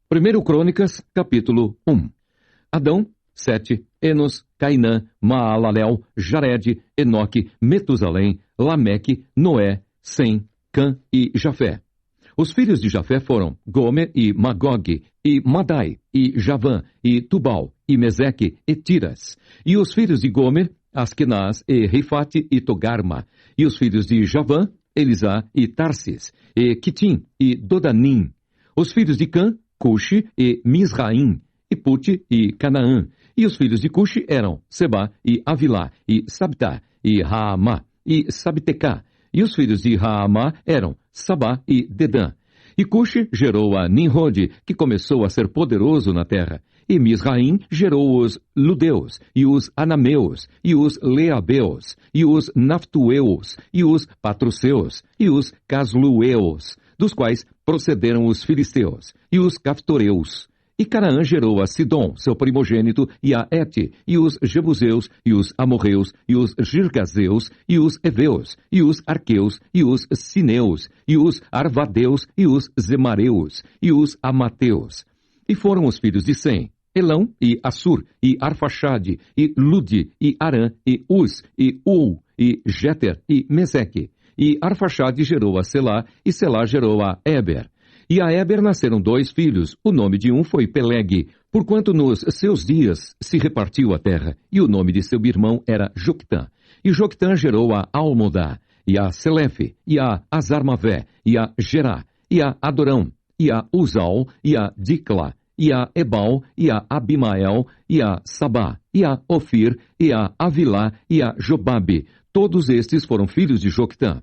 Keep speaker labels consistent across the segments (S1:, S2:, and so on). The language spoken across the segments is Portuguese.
S1: 1 Crônicas, capítulo 1. Adão, Sete, Enos, Cainã, Maalalel, Jared, Enoque, Metusalém, Lameque, Noé, Sem, Cã e Jafé. Os filhos de Jafé foram Gomer e Magog, e Madai, e Javã, e Tubal, e Meseque, e Tiras. E os filhos de Gomer, Askenaz, e Rifate, e Togarma. E os filhos de Javã, Elisá, e Tarsis, e Quitim, e Dodanim. Os filhos de Cã, Cuxi, e Misraim, e Pute, e Canaã. E os filhos de Cuxi eram Seba, e Avilá, e Sabtá, e Raamá, e Sabtecá. E os filhos de Raamá eram Sabá e Dedã. E Cuxi gerou a Nimrode, que começou a ser poderoso na terra. E Misraim gerou os Ludeus, e os Anameus, e os Leabeus, e os Naftueus, e os Patruceus, e os Caslueus, dos quais procederam os Filisteus, e os Caftoreus. E Canaã gerou a Sidom, seu primogênito, e a Ete, e os Jebuseus, e os Amorreus, e os Girgazeus, e os Eveus, e os Arqueus, e os Sineus, e os Arvadeus, e os Zemareus, e os Amateus. E foram os filhos de Sem, Elão, e Assur, e Arfaxade, e Lude, e Arã, e Uz, e Ul, e Jeter, e Meseque. E Arfaxade gerou a Selá, e Selá gerou a Eber. E a Eber nasceram 2 filhos. O nome de um foi Peleg, porquanto nos seus dias se repartiu a terra. E o nome de seu irmão era Joctã. E Joctã gerou a Almodá, e a Selefe, e a Azarmavé, e a Gerá, e a Adorão, e a Uzal, e a Dicla, e a Ebal, e a Abimael, e a Sabá, e a Ofir, e a Avilá, e a Jobabe. Todos estes foram filhos de Joctã.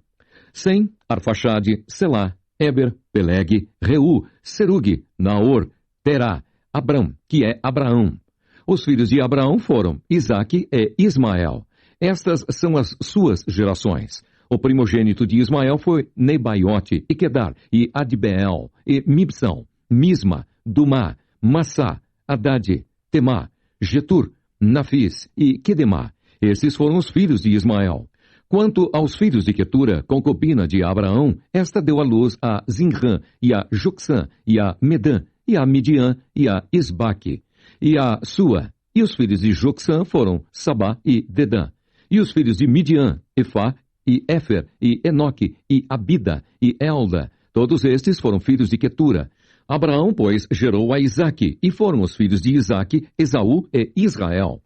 S1: Sem, Arfaxade, Selá, Eber, Peleg, Reu, Serug, Naor, Terá, Abram, que é Abraão. Os filhos de Abraão foram Isaque e Ismael. Estas são as suas gerações. O primogênito de Ismael foi Nebaiote, e Quedar, e Adbeel, e Mibsão, Misma, Dumá, Massá, Haddad, Temá, Getur, Nafis e Quedemá. Esses foram os filhos de Ismael. Quanto aos filhos de Quetura, concubina de Abraão, esta deu à luz a Zinrã, e a Jocsã, e a Medã, e a Midian, e a Isbaque, e a Sua. E os filhos de Jocsã foram Sabá e Dedã. E os filhos de Midian, Efá, e Éfer, e Enoque, e Abida, e Elda. Todos estes foram filhos de Quetura. Abraão, pois, gerou a Isaque, e foram os filhos de Isaque, Esaú e Israel.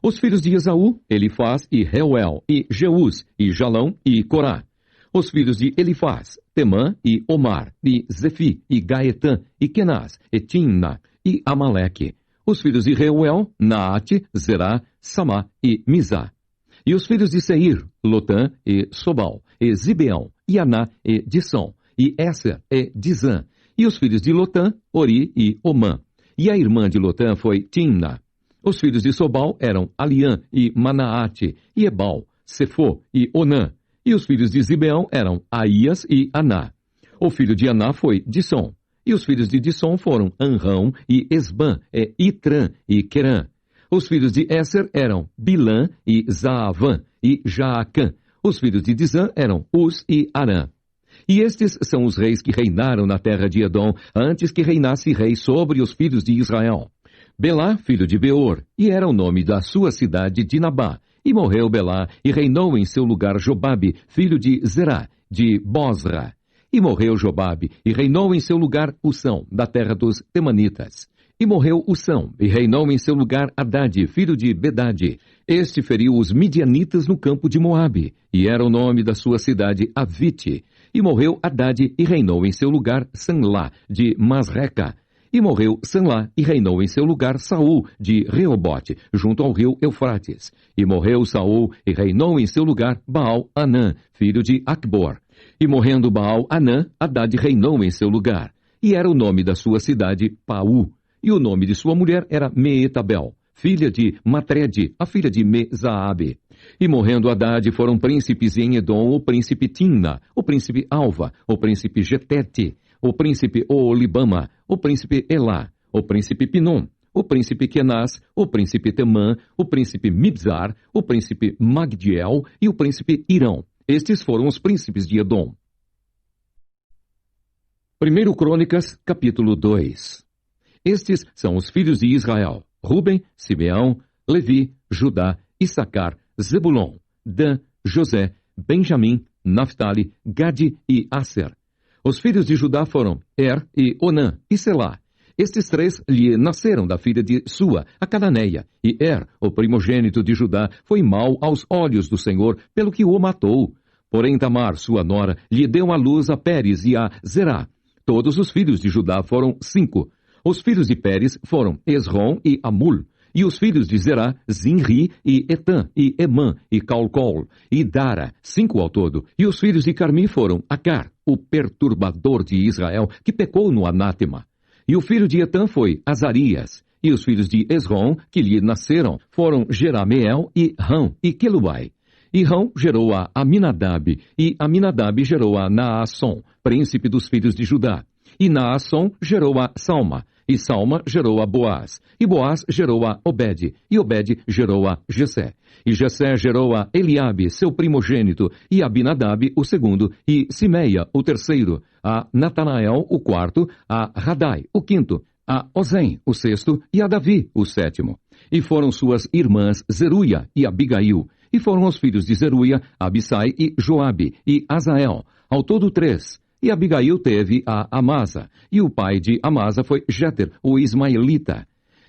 S1: Os filhos de Esaú, Elifaz e Reuel, e Jeús, e Jalão, e Corá. Os filhos de Elifaz, Temã, e Omar, e Zefi, e Gaetã, e Kenaz, e Timna, e Amaleque. Os filhos de Reuel, Naate, Zerá, Samá e Mizá. E os filhos de Seir, Lotã, e Sobal, e Zibeão, e Aná, e Dissom, e Esser, e Dizã. E os filhos de Lotã, Ori e Omã. E a irmã de Lotã foi Timna. Os filhos de Sobal eram Aliã e Manaate, e Ebal, Sefô e Onã. E os filhos de Zibeão eram Aías e Aná. O filho de Aná foi Dissom. E os filhos de Dissom foram Anrão e Esbã, e Itrã e Querã. Os filhos de Esser eram Bilã e Zaavã e Jaacã. Os filhos de Dizã eram Uz e Arã. E estes são os reis que reinaram na terra de Edom, antes que reinasse rei sobre os filhos de Israel. Belá, filho de Beor, e era o nome da sua cidade Dinabá. E morreu Belá, e reinou em seu lugar Jobabe, filho de Zerá, de Bosra. E morreu Jobabe, e reinou em seu lugar Usão, da terra dos Temanitas. E morreu Usão, e reinou em seu lugar Haddad, filho de Bedade. Este feriu os midianitas no campo de Moabe, e era o nome da sua cidade Avite. E morreu Haddad, e reinou em seu lugar Sanlá, de Masreca. E morreu Sanlá, e reinou em seu lugar Saul, de Reobote, junto ao rio Eufrates. E morreu Saul, e reinou em seu lugar Baal-Anã, filho de Acbor. E morrendo Baal-Anã, Haddad reinou em seu lugar. E era o nome da sua cidade Paú. E o nome de sua mulher era Meetabel, filha de Matrede, a filha de Mezaabe. E morrendo Haddad, foram príncipes em Edom o príncipe Timna, o príncipe Alva, o príncipe Getete, o príncipe Olibama, o príncipe Elá, o príncipe Pinom, o príncipe Kenaz, o príncipe Temã, o príncipe Mibzar, o príncipe Magdiel e o príncipe Irão. Estes foram os príncipes de Edom. 1 Crônicas, capítulo 2. Estes são os filhos de Israel: Ruben, Simeão, Levi, Judá, Issacar, Zebulon, Dan, José, Benjamim, Naphtali, Gade e Asser. Os filhos de Judá foram e Onã e Selá. Estes três lhe nasceram da filha de Sua, a cananeia, e o primogênito de Judá, foi mau aos olhos do Senhor, pelo que o matou. Porém Tamar, sua nora, lhe deu à luz a Pérez e a Zerá. Todos os filhos de Judá foram 5. Os filhos de Pérez foram Esrom e Amul. E os filhos de Zerá, Zinri e Etã, e Emã, e Calcol, e Dara, 5 ao todo. E os filhos de Carmi foram Acar, o perturbador de Israel, que pecou no anátema. E o filho de Etã foi Azarias. E os filhos de Esrom, que lhe nasceram, foram Jerameel e Rão e Quelubai. E Rão gerou a Aminadab, e Aminadab gerou a Naasson, príncipe dos filhos de Judá. E Naasson gerou a Salma, e Salma gerou a Boaz, e Boaz gerou a Obed, e Obed gerou a Jessé. E Jessé gerou a Eliabe, seu primogênito, e Abinadab, o segundo, e Simeia, o terceiro, a Natanael, o quarto, a Radai, o quinto, a Ozem, o sexto, e a Davi, o sétimo. E foram suas irmãs Zeruia e Abigail, e foram os filhos de Zeruia, Abissai e Joabe, e Azael, ao todo 3. E Abigail teve a Amasa, e o pai de Amasa foi Jéter, o ismaelita.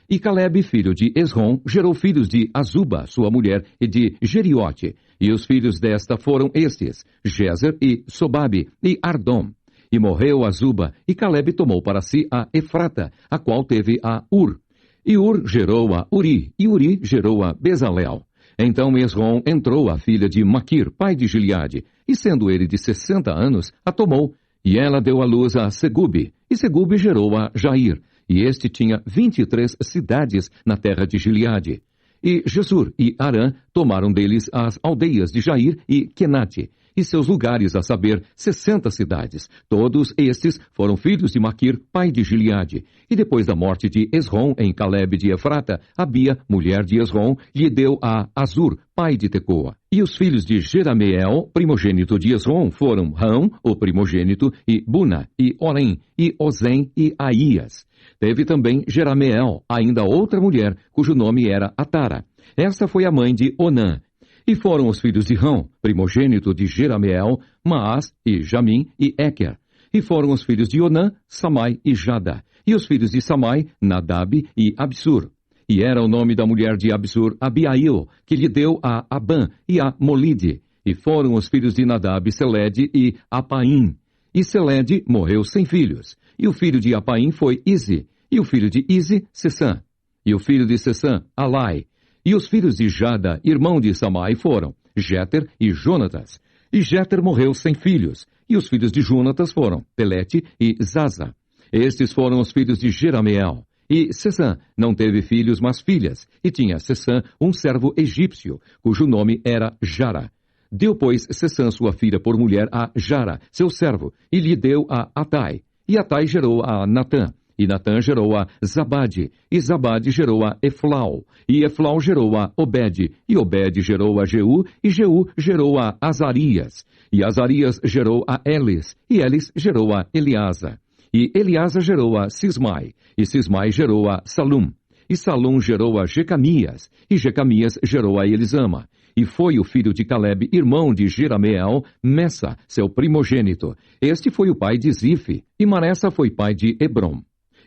S1: E Calebe, filho de Esrom, gerou filhos de Azuba, sua mulher, e de Geriote. E os filhos desta foram estes, Jezer e Sobabe, e Ardom. E morreu Azuba, e Calebe tomou para si a Efrata, a qual teve a Ur. E Ur gerou a Uri, e Uri gerou a Bezalel. Então Esrom entrou a filha de Maquir, pai de Gileade, e sendo ele de 60 anos, a tomou. E ela deu à luz a Segube, e Segube gerou a Jair, e este tinha 23 cidades na terra de Gileade. E Jesur e Arã tomaram deles as aldeias de Jair e Kenate, e seus lugares, a saber, 60 cidades. Todos estes foram filhos de Maquir, pai de Gileade. E depois da morte de Esrom em Calebe de Efrata, Abia, mulher de Esrom, lhe deu a Azur, pai de Tecoa. E os filhos de Jerameel, primogênito de Esrom, foram Rão, o primogênito, e Buna, e Orem, e Ozem, e Aías. Teve também Jerameel, ainda outra mulher, cujo nome era Atara. Esta foi a mãe de Onã. E foram os filhos de Rão, primogênito de Jerameel, Maás, e Jamim, e Eker. E foram os filhos de Onã, Samai e Jada. E os filhos de Samai, Nadab e Absur. E era o nome da mulher de Absur, Abiail, que lhe deu a Abã e a Molide. E foram os filhos de Nadab, Selede e Apaim. E Selede morreu sem filhos. E o filho de Apaim foi Ize. E o filho de Ize, Sessã. E o filho de Sessã, Alai. E os filhos de Jada, irmão de Samai, foram Jéter e Jonatas. E Jéter morreu sem filhos. E os filhos de Jonatas foram Pelete e Zaza. Estes foram os filhos de Jerameel. E Sessã não teve filhos, mas filhas. E tinha Sessã um servo egípcio, cujo nome era Jara. Deu, pois, Sessã sua filha por mulher a Jara, seu servo, e lhe deu a Atai. E Atai gerou a Natã. E Natã gerou a Zabade, e Zabade gerou a Eflau, e Eflau gerou a Obed, e Obed gerou a Jeú, e Jeú gerou a Azarias, e Azarias gerou a Elis, e Elis gerou a Eleasa, e Eleasa gerou a Sismai, e Sismai gerou a Salum, e Salum gerou a Jecamias, e Jecamias gerou a Elisama. E foi o filho de Calebe, irmão de Jerameel, Messa, seu primogênito. Este foi o pai de Zife, e Maressa foi pai de Hebrom.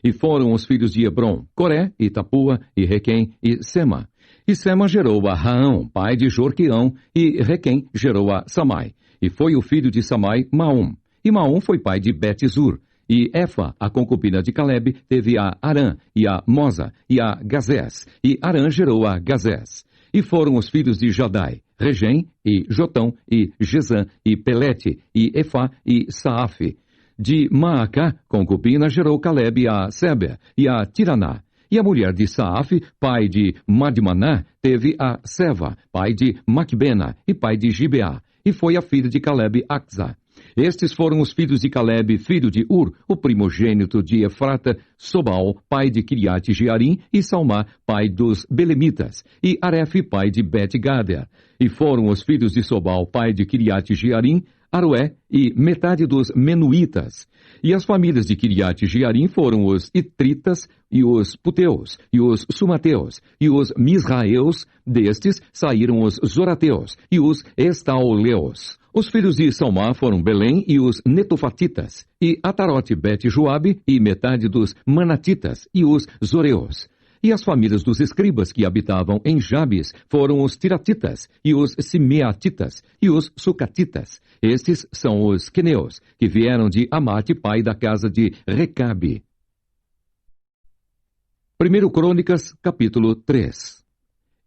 S1: E foram os filhos de Hebrom, Coré, e Tapua, e Requem, e Sema. E Sema gerou a Raão, pai de Jorqueão, e Requem gerou a Samai. E foi o filho de Samai, Maom. E Maom foi pai de Bet-Zur. E Efa, a concubina de Calebe, teve a Arã, e a Mosa, e a Gazés. E Arã gerou a Gazés. E foram os filhos de Jadai, Regem, e Jotão, e Gesã, e Pelete, e Efá, e Saafe. De Maacá, concubina, gerou Calebe a Seber e a Tiraná. E a mulher de Saafe, pai de Madmaná, teve a Seva, pai de Macbena e pai de Gibeá. E foi a filha de Calebe Axa. Estes foram os filhos de Calebe, filho de Ur, o primogênito de Efrata, Sobal, pai de Kiriate Jearim, e Salmá, pai dos Belemitas, e Arefe, pai de Bet-Gader. E foram os filhos de Sobal, pai de Kiriate Jearim, Aroé e metade dos Menuítas. E as famílias de Kiriat Jearim foram os Itritas, e os Puteus, e os Sumateus, e os Misraeus. Destes saíram os Zorateus, e os Estauleus. Os filhos de Salmá foram Belém e os Netofatitas, e Atarote Bet-Joabe, e metade dos Manatitas, e os Zoreus. E as famílias dos escribas que habitavam em Jabes foram os Tiratitas, e os Simeatitas, e os Sucatitas. Estes são os queneus, que vieram de Amate, pai da casa de Recabe. 1 Crônicas, capítulo 3.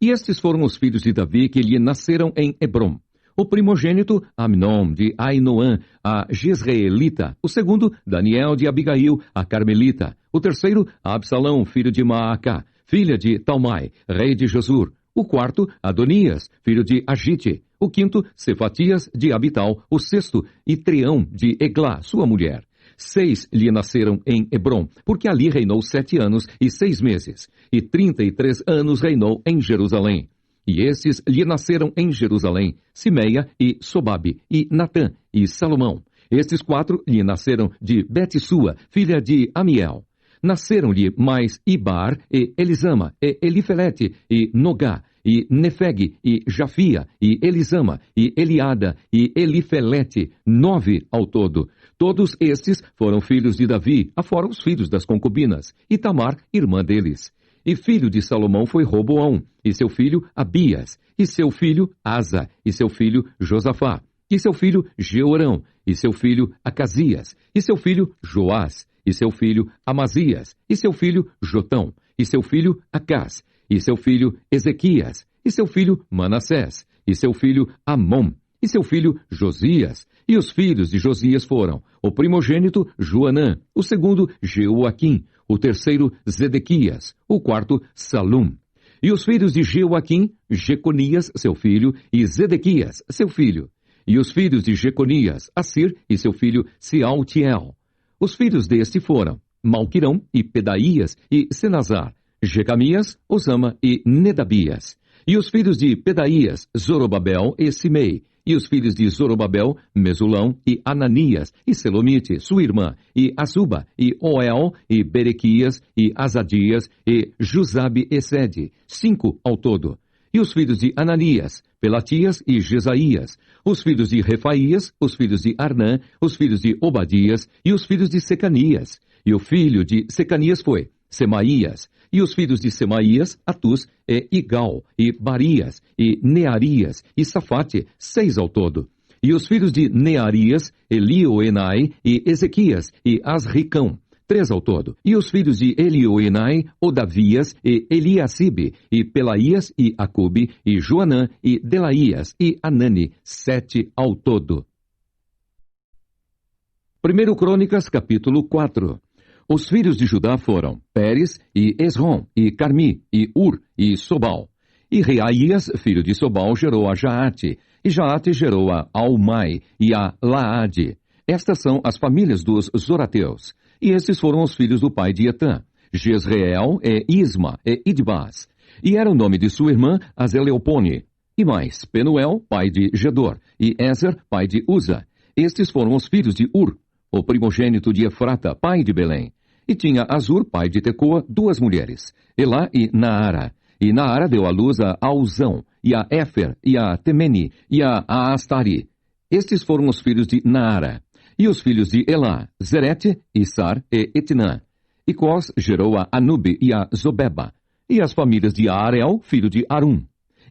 S1: E estes foram os filhos de Davi que lhe nasceram em Hebrom. O primogênito, Amnon, de Ainoã, a Jezreelita. O segundo, Daniel, de Abigail, a Carmelita. O terceiro, Absalão, filho de Maacá, filha de Talmai, rei de Josur. O quarto, Adonias, filho de Agite. O quinto, Cefatias, de Abital. O sexto, Itreão, de Eglá, sua mulher. 6 lhe nasceram em Hebrom, porque ali reinou 7 anos e 6 meses. E 33 anos reinou em Jerusalém. E estes lhe nasceram em Jerusalém, Simeia e Sobabe, e Natã e Salomão. Estes 4 lhe nasceram de Betsua, filha de Amiel. Nasceram-lhe mais Ibar, e Elisama, e Elifelete, e Nogá, e Nefeg, e Jafia, e Elisama, e Eliada, e Elifelete, 9 ao todo. Todos estes foram filhos de Davi, afora os filhos das concubinas, e Tamar, irmã deles. E filho de Salomão foi Roboão, e seu filho Abias, e seu filho Asa, e seu filho Josafá, e seu filho Jeorão, e seu filho Acasias, e seu filho Joás, e seu filho Amazias, e seu filho Jotão, e seu filho Acás, e seu filho Ezequias, e seu filho Manassés, e seu filho Amon, e seu filho Josias. E os filhos de Josias foram o primogênito Joanã, o segundo Jeoaquim, o terceiro Zedequias, o quarto Salum. E os filhos de Jeoaquim, Jeconias, seu filho, e Zedequias, seu filho. E os filhos de Jeconias, Assir e seu filho Sealtiel. Os filhos deste foram Malquirão e Pedaías e Senazar, Jecamias, Osama e Nedabias. E os filhos de Pedaías, Zorobabel e Simei. E os filhos de Zorobabel, Mesulão e Ananias, e Selomite, sua irmã, e Azuba, e Oel, e Berequias, e Azadias, e Jusabe e Sede, 5 ao todo. E os filhos de Ananias, Pelatias e Jesaías. Os filhos de Refaías, os filhos de Arnã, os filhos de Obadias, e os filhos de Secanias. E o filho de Secanias foi Semaías. E os filhos de Semaías, Atus, e Igal, e Barias, e Nearias, e Safate, 6 ao todo. E os filhos de Nearias, Elioenai, e Ezequias, e Asricão, 3 ao todo. E os filhos de Elioenai, Odavias, e Eliacibe, e Pelaías, e Acube, e Joanã, e Delaías, e Anani, 7 ao todo. 1 Crônicas, capítulo 4. Os filhos de Judá foram Pérez, e Esrom, e Carmi, e Ur, e Sobal. E Reaías, filho de Sobal, gerou a Jaate, e Jaate gerou a Almai, e a Laade. Estas são as famílias dos Zorateus. E estes foram os filhos do pai de Etã, Jezreel, e Isma, e Idbaz. E era o nome de sua irmã Azeleopone. E mais, Penuel, pai de Gedor, e Ezer, pai de Uza. Estes foram os filhos de Ur, o primogênito de Efrata, pai de Belém. E tinha Azur, pai de Tecoa, 2 mulheres, Elá e Naara. E Naara deu à luz a Auzão, e a Éfer, e a Temeni, e a Astari. Estes foram os filhos de Naara. E os filhos de Elá, Zerete, Issar e Etnã. E Cós gerou a Anube e a Zobeba. E as famílias de Arel, filho de Arum.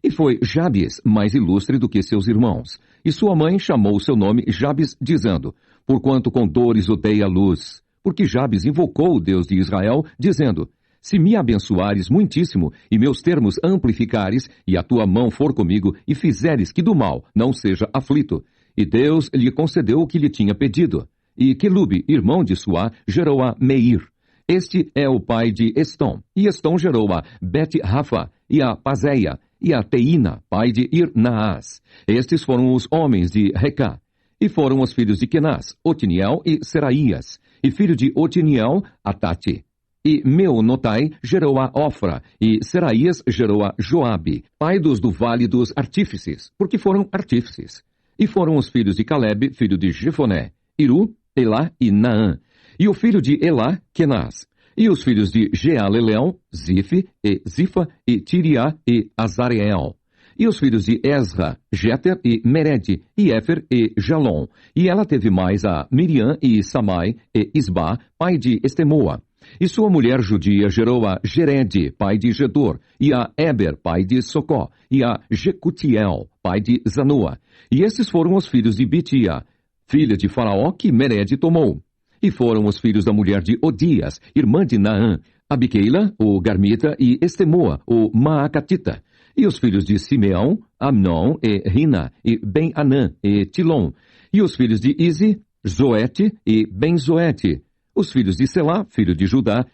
S1: E foi Jabes mais ilustre do que seus irmãos. E sua mãe chamou seu nome Jabes, dizendo, porquanto com dores odeia a luz. Porque Jabes invocou o Deus de Israel, dizendo, se me abençoares muitíssimo, e meus termos amplificares, e a tua mão for comigo, e fizeres que do mal não seja aflito. E Deus lhe concedeu o que lhe tinha pedido. E Quelube, irmão de Suá, gerou a Meir. Este é o pai de Estom. E Estom gerou a Bet-Rafa, e a Pazeia, e a Teína, pai de Ir-Naás. Estes foram os homens de Recá. E foram os filhos de Kenaz, Otiniel e Seraías. E filho de Otiniel, Atate. E Meonotai gerou a Ofra, e Seraías gerou a Joabe, pai dos do vale dos artífices, porque foram artífices. E foram os filhos de Calebe, filho de Jefoné, Iru, Elá e Naã. E o filho de Elá, Kenaz. E os filhos de Jealelel, Zife, e Zifa, e Tiriá, e Azareel. E os filhos de Ezra, Jeter e Mered, e Éfer e Jalom. E ela teve mais a Miriam e Samai, e Isbá, pai de Estemoa. E sua mulher judia gerou a Jered, pai de Gedor, e a Eber, pai de Socó, e a Jecutiel, pai de Zanoa. E esses foram os filhos de Bitia, filha de Faraó, que Mered tomou. E foram os filhos da mulher de Odias, irmã de Naã, Abiqueila, o Garmita, e Estemoa, o Maacatita. E os filhos de Simeão, Amnon, e Rina, e Ben-Anã, e Tilom. E os filhos de Izi, Zoete, e Ben-Zoete. Os filhos de Selá, filho de Judá,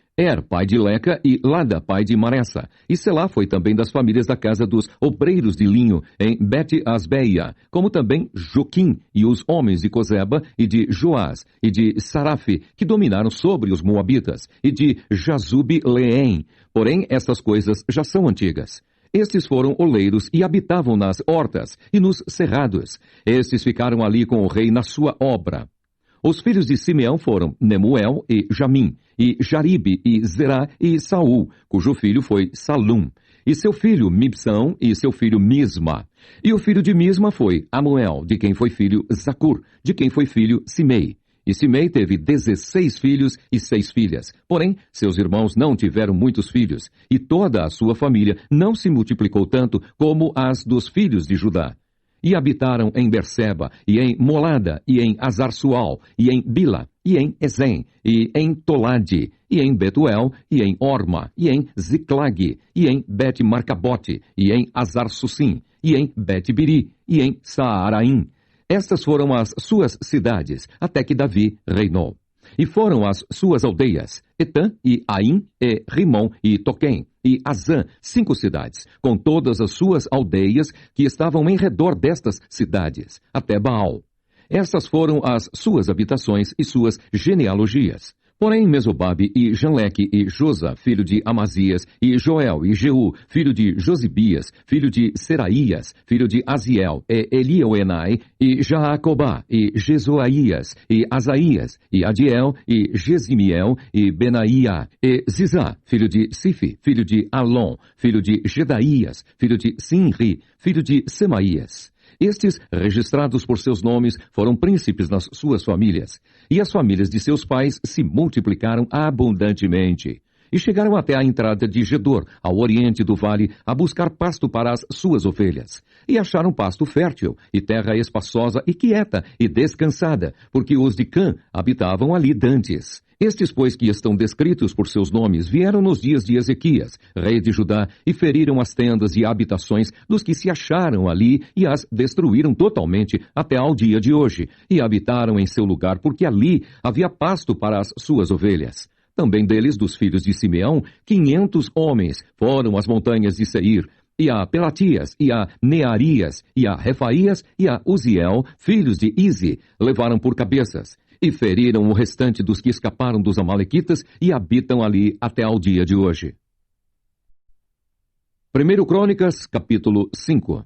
S1: pai de Leca, e Lada, pai de Maressa. E Selá foi também das famílias da casa dos obreiros de linho, em Bet-Asbeia, como também Joquim, e os homens de Cozeba, e de Joás, e de Sarafe, que dominaram sobre os moabitas, e de Jazube-Leém. Porém, estas coisas já são antigas. Estes foram oleiros e habitavam nas hortas e nos cerrados. Estes ficaram ali com o rei na sua obra. Os filhos de Simeão foram Nemuel e Jamim, e Jaribe, e Zerá, e Saul, cujo filho foi Salum, e seu filho Mibsão, e seu filho Misma. E o filho de Misma foi Amuel, de quem foi filho Zacur, de quem foi filho Simei. E Simei teve 16 filhos e 6 filhas. Porém, seus irmãos não tiveram muitos filhos, e toda a sua família não se multiplicou tanto como as dos filhos de Judá. E habitaram em Berseba, e em Molada, e em Azar-Sual, e em Bila, e em Ezem, e em Tolade, e em Betuel, e em Orma, e em Ziclag, e em Bet-Marcabote, e em Azar-Sussim, e em Bet-Biri, e em Saaraim. Estas foram as suas cidades, até que Davi reinou. E foram as suas aldeias, Etã, e Aim, e Rimon, e Toquém, e Azã, 5 cidades, com todas as suas aldeias que estavam em redor destas cidades, até Baal. Essas foram as suas habitações e suas genealogias. Porém, Mesobabe e Janleque e Josa, filho de Amazias, e Joel e Jeú, filho de Josibias, filho de Seraías, filho de Aziel, e Elioenai, e Jaacobá, e Jezoaías, e Asaías, e Adiel, e Gesimiel, e Benaía, e Zizá, filho de Sifi, filho de Alon, filho de Gedaías, filho de Sinri, filho de Semaías. Estes, registrados por seus nomes, foram príncipes nas suas famílias, e as famílias de seus pais se multiplicaram abundantemente, e chegaram até a entrada de Gedor, ao oriente do vale, a buscar pasto para as suas ovelhas. E acharam pasto fértil, e terra espaçosa e quieta, e descansada, porque os de Cã habitavam ali dantes. Estes, pois, que estão descritos por seus nomes, vieram nos dias de Ezequias, rei de Judá, e feriram as tendas e habitações dos que se acharam ali, e as destruíram totalmente até ao dia de hoje, e habitaram em seu lugar, porque ali havia pasto para as suas ovelhas. Também deles, dos filhos de Simeão, 500 homens foram às montanhas de Seir, e a Pelatias, e a Nearias, e a Refaías, e a Uziel, filhos de Izi, levaram por cabeças, e feriram o restante dos que escaparam dos amalequitas e habitam ali até ao dia de hoje. 1 Crônicas, capítulo 5.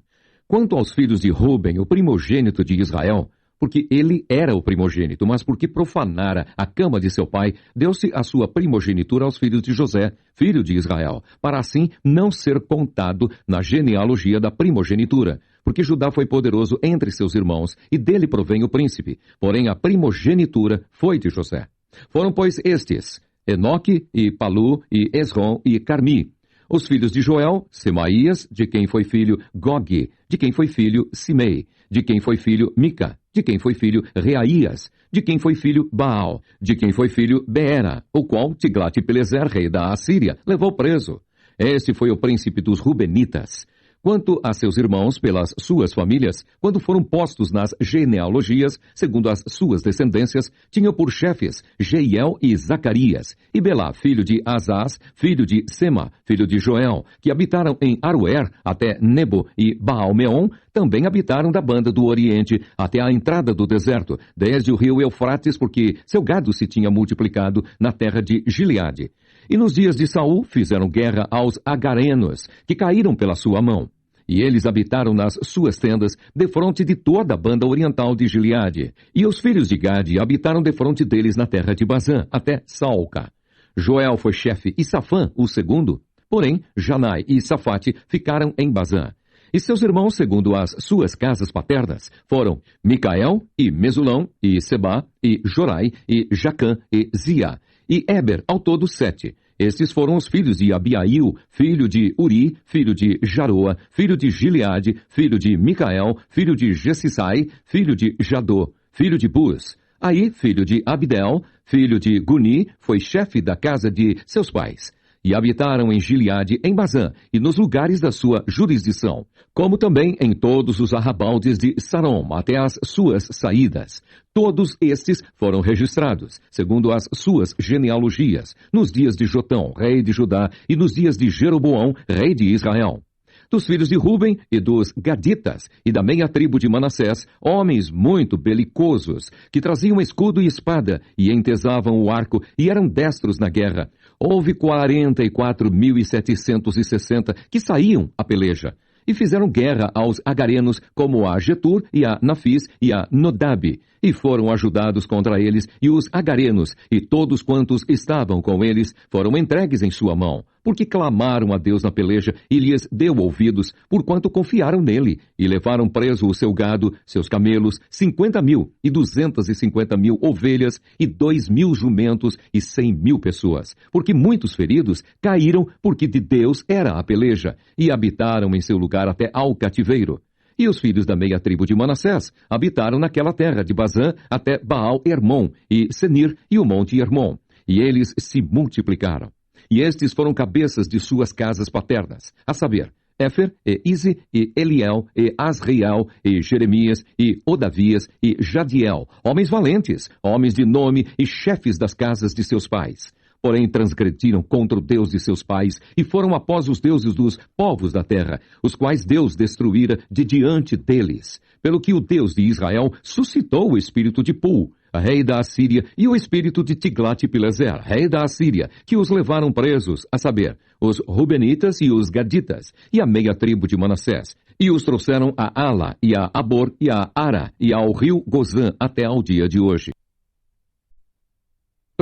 S1: Quanto aos filhos de Ruben, o primogênito de Israel, porque ele era o primogênito, mas porque profanara a cama de seu pai, deu-se a sua primogenitura aos filhos de José, filho de Israel, para assim não ser contado na genealogia da primogenitura, porque Judá foi poderoso entre seus irmãos, e dele provém o príncipe, porém a primogenitura foi de José. Foram, pois, estes, Enoque, e Palu, e Esrom, e Carmi. Os filhos de Joel, Semaías, de quem foi filho Gog, de quem foi filho Simei, de quem foi filho Mica, de quem foi filho Reaías, de quem foi filho Baal, de quem foi filho Beera, o qual Tiglat-Pileser, rei da Assíria, levou preso. Este foi o príncipe dos Rubenitas. Quanto a seus irmãos, pelas suas famílias, quando foram postos nas genealogias, segundo as suas descendências, tinham por chefes Jeiel e Zacarias, e Belá, filho de Azaz, filho de Sema, filho de Joel, que habitaram em Aroer até Nebo e Baal-Meon, também habitaram da banda do Oriente até a entrada do deserto, desde o rio Eufrates, porque seu gado se tinha multiplicado na terra de Gileade. E nos dias de Saul fizeram guerra aos agarenos, que caíram pela sua mão. E eles habitaram nas suas tendas, defronte de toda a banda oriental de Gileade. E os filhos de Gade habitaram defronte deles na terra de Bazã, até Salca. Joel foi chefe e Safã o segundo. Porém, Janai e Safate ficaram em Bazã. E seus irmãos, segundo as suas casas paternas, foram Micael, e Mesulão, e Seba, e Jorai, e Jacã, e Zia, e Eber, ao todo 7. Estes foram os filhos de Abiail, filho de Uri, filho de Jaroa, filho de Gileade, filho de Micael, filho de Jessisai, filho de Jadô, filho de Bus. Aí, filho de Abdel, filho de Guni, foi chefe da casa de seus pais. E habitaram em Gileade, em Bazã, e nos lugares da sua jurisdição, como também em todos os arrabaldes de Sarom, até as suas saídas. Todos estes foram registrados, segundo as suas genealogias, nos dias de Jotão, rei de Judá, e nos dias de Jeroboão, rei de Israel. Dos filhos de Ruben e dos Gaditas, e da meia tribo de Manassés, homens muito belicosos, que traziam escudo e espada, e entesavam o arco, e eram destros na guerra. Houve 44.760 que saíam à peleja, e fizeram guerra aos agarenos, como a Getur, e a Nafis, e a Nodab, e foram ajudados contra eles, e os agarenos, e todos quantos estavam com eles, foram entregues em sua mão, porque clamaram a Deus na peleja, e lhes deu ouvidos, porquanto confiaram nele, e levaram preso o seu gado, seus camelos, 50.000, e 250.000 ovelhas, e 2.000 jumentos, e 100.000 pessoas, porque muitos feridos caíram, porque de Deus era a peleja, e habitaram em seu lugar até ao cativeiro. E os filhos da meia tribo de Manassés habitaram naquela terra de Bazã até Baal-Hermon, e Senir, e o monte Hermon. E eles se multiplicaram. E estes foram cabeças de suas casas paternas, a saber, Éfer, e Ize, e Eliel, e Asriel, e Jeremias, e Odavias, e Jadiel, homens valentes, homens de nome e chefes das casas de seus pais. Porém transgrediram contra o Deus de seus pais, e foram após os deuses dos povos da terra, os quais Deus destruíra de diante deles. Pelo que o Deus de Israel suscitou o espírito de Pul, rei da Assíria, e o espírito de Tiglat-Pileser, rei da Assíria, que os levaram presos, a saber, os Rubenitas e os Gaditas, e a meia tribo de Manassés, e os trouxeram a Ala, e a Abor, e a Ara, e ao rio Gozã, até ao dia de hoje.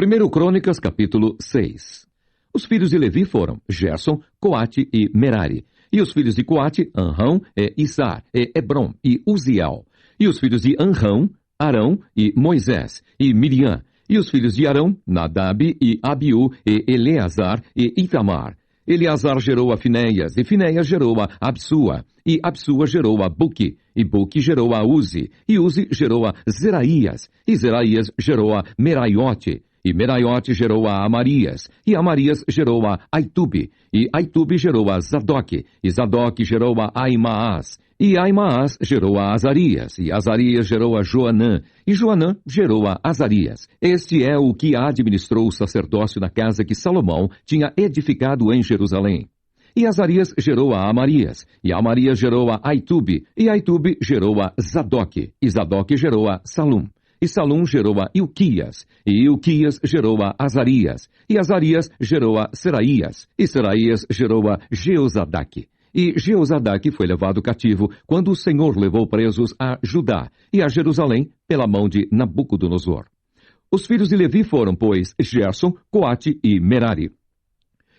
S1: 1 Crônicas, capítulo 6. Os filhos de Levi foram Gerson, Coate e Merari. E os filhos de Coate, Anrão, e Isar, e Hebron, e Uziel. E os filhos de Anrão, Arão e Moisés, e Miriam. E os filhos de Arão, Nadab e Abiú, e Eleazar e Itamar. Eleazar gerou a Finéias, e Finéias gerou a Absua, e Absua gerou a Buque, e Buque gerou a Uzi, e Uzi gerou a Zeraías, e Zeraías gerou a Meraiote, e Meraiote gerou a Amarias, e Amarias gerou a Aitube, e Aitube gerou a Zadok, e Zadok gerou a Aimaas, e Aimaas gerou a Azarias, e Azarias gerou a Joanã, e Joanã gerou a Azarias. Este é o que administrou o sacerdócio na casa que Salomão tinha edificado em Jerusalém. E Azarias gerou a Amarias, e Amarias gerou a Aitube, e Aitube gerou a Zadok, e Zadok gerou a Salum. E Salum gerou a Ilquias, e Ilquias gerou a Azarias, e Azarias gerou a Seraías, e Seraías gerou a Jeozadaque. E Jeozadaque foi levado cativo quando o Senhor levou presos a Judá e a Jerusalém pela mão de Nabucodonosor. Os filhos de Levi foram, pois, Gerson, Coate e Merari.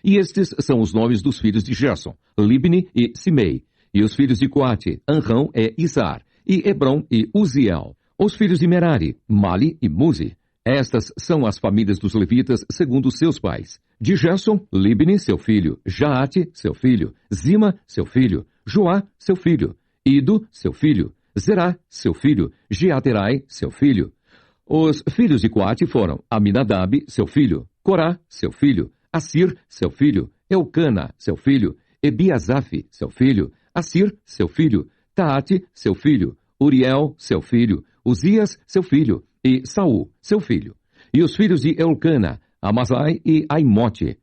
S1: E estes são os nomes dos filhos de Gerson, Libni e Simei. E os filhos de Coate, Anrão e Isar, e Hebron e Uziel. Os filhos de Merari, Mali e Muzi. Estas são as famílias dos levitas segundo seus pais. De Gerson, Libni, seu filho, Jaate, seu filho, Zima, seu filho, Joá, seu filho, Ido, seu filho, Zerá, seu filho, Jeaterai, seu filho. Os filhos de Coate foram Aminadab, seu filho, Corá, seu filho, Assir, seu filho, Eucana, seu filho, Ebiasaf, seu filho, Assir, seu filho, Taate, seu filho, Uriel, seu filho, Uzias, seu filho, e Saul, seu filho. E os filhos de Eucana, Amazai e Aimote.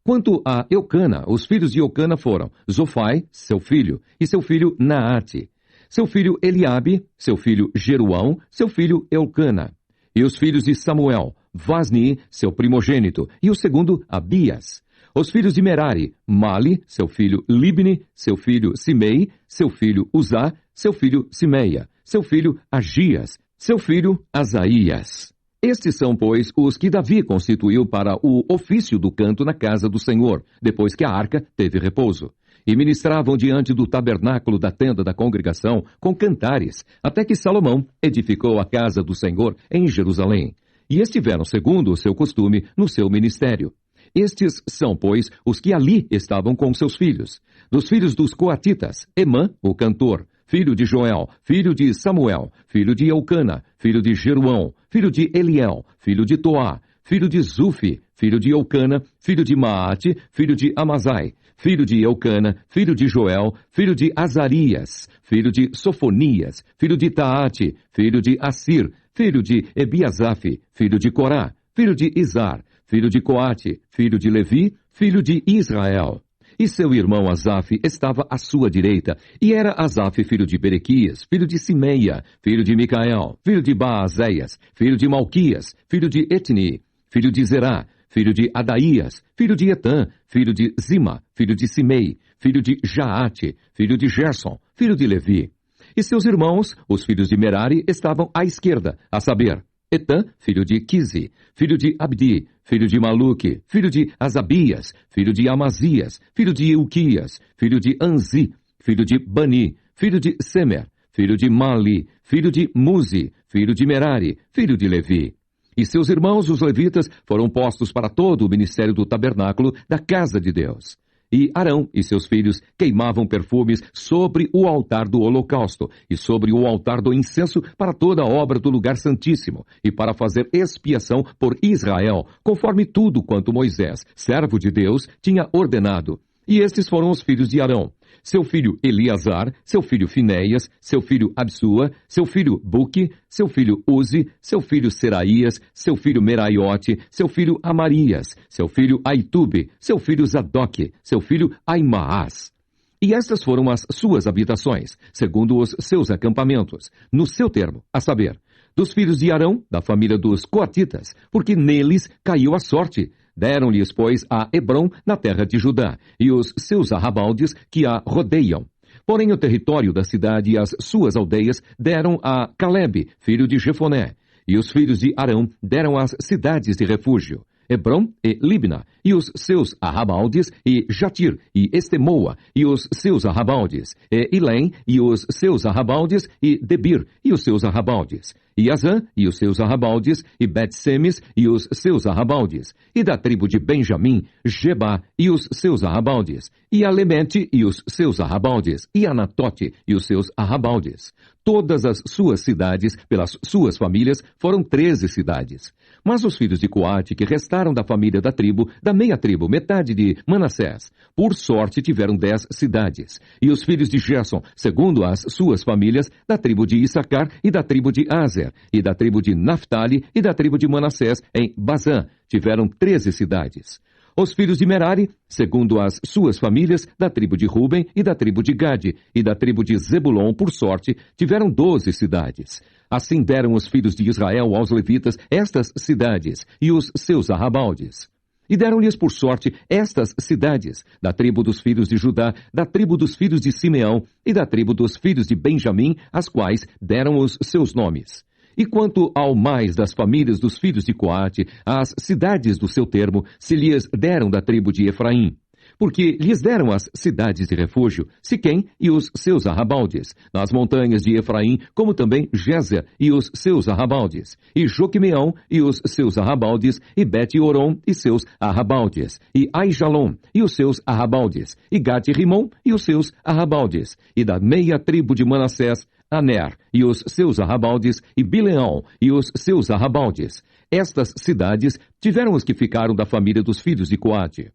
S1: Quanto a Eucana, os filhos de Eucana foram Zofai, seu filho, e seu filho Naate. Seu filho Eliabe, seu filho Jeruão, seu filho Eucana. E os filhos de Samuel, Vasni, seu primogênito, e o segundo Abias. Os filhos de Merari: Mali, seu filho Libni, seu filho Simei, seu filho Uzá, seu filho Simeia, seu filho Agias, seu filho Asaías. Estes são, pois, os que Davi constituiu para o ofício do canto na casa do Senhor, depois que a arca teve repouso. E ministravam diante do tabernáculo da tenda da congregação com cantares, até que Salomão edificou a casa do Senhor em Jerusalém. E estiveram, segundo o seu costume, no seu ministério. Estes são, pois, os que ali estavam com seus filhos. Dos filhos dos coatitas: Emã, o cantor, filho de Joel, filho de Samuel, filho de Eucana, filho de Jeruão, filho de Eliel, filho de Toá, filho de Zufi, filho de Eucana, filho de Maate, filho de Amazai, filho de Eucana, filho de Joel, filho de Azarias, filho de Sofonias, filho de Taate, filho de Assir, filho de Ebiasaf, filho de Corá, filho de Izar, filho de Coate, filho de Levi, filho de Israel. E seu irmão Asaf estava à sua direita, e era Asaf filho de Berequias, filho de Simeia, filho de Micael, filho de Baazéias, filho de Malquias, filho de Etni, filho de Zerá, filho de Adaías, filho de Etã, filho de Zima, filho de Simei, filho de Jaate, filho de Gerson, filho de Levi. E seus irmãos, os filhos de Merari, estavam à esquerda, a saber, Etã, filho de Quisi, filho de Abdi, filho de Maluque, filho de Asabias, filho de Amazias, filho de Euquias, filho de Anzi, filho de Bani, filho de Semer, filho de Mali, filho de Muzi, filho de Merari, filho de Levi. E seus irmãos, os levitas, foram postos para todo o ministério do tabernáculo da casa de Deus. E Arão e seus filhos queimavam perfumes sobre o altar do holocausto e sobre o altar do incenso para toda a obra do lugar santíssimo e para fazer expiação por Israel, conforme tudo quanto Moisés, servo de Deus, tinha ordenado. E estes foram os filhos de Arão: seu filho Eleazar, seu filho Finéias, seu filho Absua, seu filho Buque, seu filho Uzi, seu filho Seraías, seu filho Meraiote, seu filho Amarias, seu filho Aitube, seu filho Zadoque, seu filho Aimaas. E estas foram as suas habitações, segundo os seus acampamentos, no seu termo, a saber, dos filhos de Arão, da família dos coatitas, porque neles caiu a sorte. Deram-lhes, pois, a Hebrom, na terra de Judá, e os seus arrabaldes que a rodeiam. Porém, o território da cidade e as suas aldeias deram a Calebe, filho de Jefoné. E os filhos de Arão deram as cidades de refúgio: Hebrom e Libna, e os seus arrabaldes, e Jatir, e Estemoa, e os seus arrabaldes, e Ilém, e os seus arrabaldes, e Debir, e os seus arrabaldes, e Azã, e os seus arrabaldes, e Bet-Semes, e os seus arrabaldes, e da tribo de Benjamim, Geba, e os seus arrabaldes, e Alemente, e os seus arrabaldes, e Anatote, e os seus arrabaldes. Todas as suas cidades, pelas suas famílias, foram 13 cidades. Mas os filhos de Coate, que restaram da família da tribo, da meia tribo, metade de Manassés, por sorte tiveram 10 cidades. E os filhos de Gerson, segundo as suas famílias, da tribo de Issacar e da tribo de Aser, e da tribo de Naphtali e da tribo de Manassés, em Bazã, tiveram 13 cidades. Os filhos de Merari, segundo as suas famílias, da tribo de Ruben e da tribo de Gade, e da tribo de Zebulon, por sorte, tiveram 12 cidades. Assim deram os filhos de Israel aos levitas estas cidades e os seus arrabaldes. E deram-lhes por sorte estas cidades, da tribo dos filhos de Judá, da tribo dos filhos de Simeão e da tribo dos filhos de Benjamim, as quais deram os seus nomes. E quanto ao mais das famílias dos filhos de Coate, as cidades do seu termo se lhes deram da tribo de Efraim. Porque lhes deram as cidades de refúgio, Siquém e os seus arrabaldes, nas montanhas de Efraim, como também Gézer e os seus arrabaldes, e Joquimeão e os seus arrabaldes, e Bet-Oron e seus arrabaldes, e Aijalon e os seus arrabaldes, e Gate-Rimon e os seus arrabaldes, e da meia tribo de Manassés, Aner e os seus arrabaldes, e Bileão e os seus arrabaldes. Estas cidades tiveram os que ficaram da família dos filhos de Coate.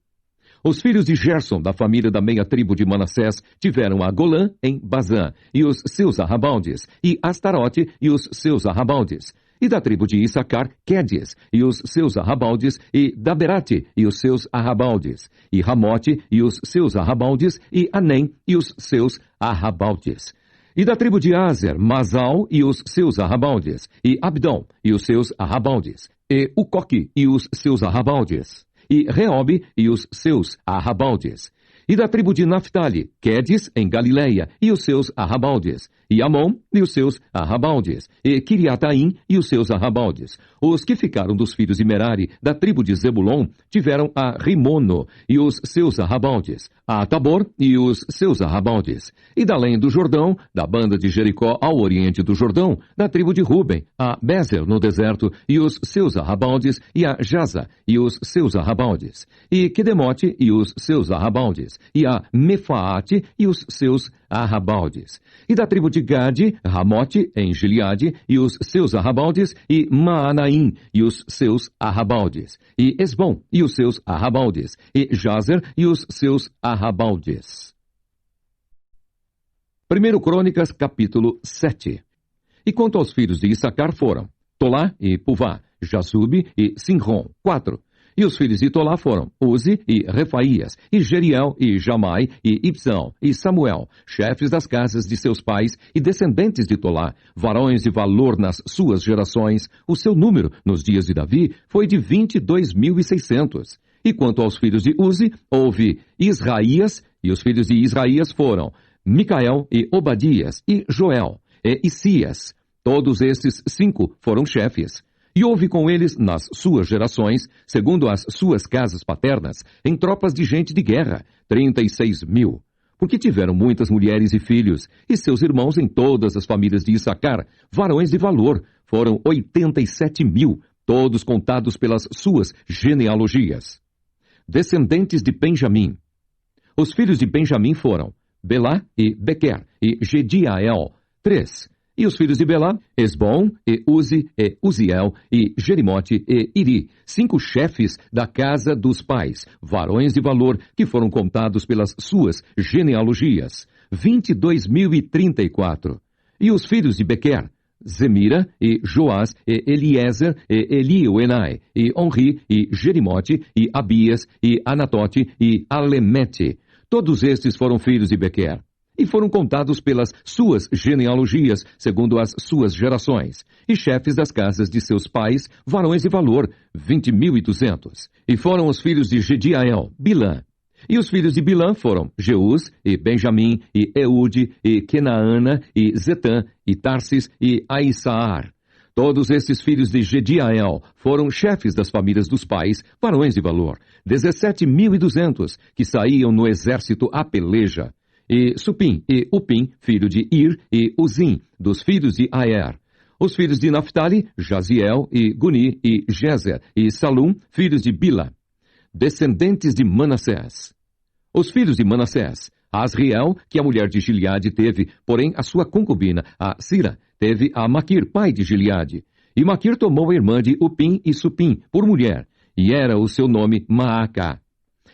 S1: Os filhos de Gerson, da família da meia tribo de Manassés, tiveram a Golã em Bazã, e os seus arrabaldes, e Astarote e os seus arrabaldes. E da tribo de Issacar, Quédias, e os seus arrabaldes, e Daberate, e os seus arrabaldes, e Ramote, e os seus arrabaldes, e Anem, e os seus arrabaldes. E da tribo de Aser, Masal, e os seus arrabaldes, e Abdom, e os seus arrabaldes, e Ucoque, e os seus arrabaldes. e Reobe e os seus arrabaldes. E da tribo de Naphtali, Quedes, em Galileia, e os seus arrabaldes, e Amon e os seus arrabaldes, e Kiriataim e os seus arrabaldes. Os que ficaram dos filhos de Merari, da tribo de Zebulon, tiveram a Rimono e os seus arrabaldes, a Tabor e os seus arrabaldes. E da além do Jordão, da banda de Jericó ao oriente do Jordão, da tribo de Ruben, a Bezer no deserto e os seus arrabaldes, e a Jaza e os seus arrabaldes, e Quedemote e os seus arrabaldes, e a Mefaate e os seus arrabaldes. E da tribo de Gade, Ramote, em Gileade, e os seus arrabaldes, e Maanaim, e os seus arrabaldes, e Esbom, e os seus arrabaldes, e Jazer, e os seus arrabaldes. 1 Crônicas, capítulo 7. E quanto aos filhos de Issacar foram Tolá e Puvá, Jasube e Sinrom, 4. E os filhos de Tolá foram Uzi e Refaías, e Jeriel, e Jamai, e Ibsão, e Samuel, chefes das casas de seus pais e descendentes de Tolá, varões de valor nas suas gerações. O seu número, nos dias de Davi, foi de 22.600. E quanto aos filhos de Uzi, houve Israías, e os filhos de Israías foram Micael, e Obadias, e Joel, e Isias. Todos estes 5 foram chefes. E houve com eles, nas suas gerações, segundo as suas casas paternas, em tropas de gente de guerra, 36.000. Porque tiveram muitas mulheres e filhos, e seus irmãos em todas as famílias de Issacar, varões de valor, foram 87.000, todos contados pelas suas genealogias. Descendentes de Benjamim. Os filhos de Benjamim foram Belá e Bequer, e Gediael, 3. E os filhos de Belá, Esbom, e Uzi, e Uziel, e Jerimote, e Iri, 5 chefes da casa dos pais, varões de valor, que foram contados pelas suas genealogias, 22.034. E os filhos de Bequer, Zemira, e Joás, e Eliezer, e Elioenai, e Onri, e Jerimote, e Abias, e Anatote, e Alemete. Todos estes foram filhos de Bequer. E foram contados pelas suas genealogias, segundo as suas gerações, e chefes das casas de seus pais, varões de valor, 20.200. E foram os filhos de Gediael, Bilã. E os filhos de Bilã foram Jeús, e Benjamim, e Eude, e Kenaana, e Zetã, e Tarsis, e Aissaar. Todos estes filhos de Gediael foram chefes das famílias dos pais, varões de valor, 17.200, que saíam no exército à peleja. E Supim e Upim, filho de Ir, e Uzim, dos filhos de Aer. Os filhos de Naphtali, Jaziel, e Guni, e Jezer, e Salum, filhos de Bila. Descendentes de Manassés. Os filhos de Manassés, Asriel, que a mulher de Gileade teve, porém a sua concubina, a Sira, teve a Maquir, pai de Gileade. E Maquir tomou a irmã de Upim e Supim por mulher, e era o seu nome Maacá.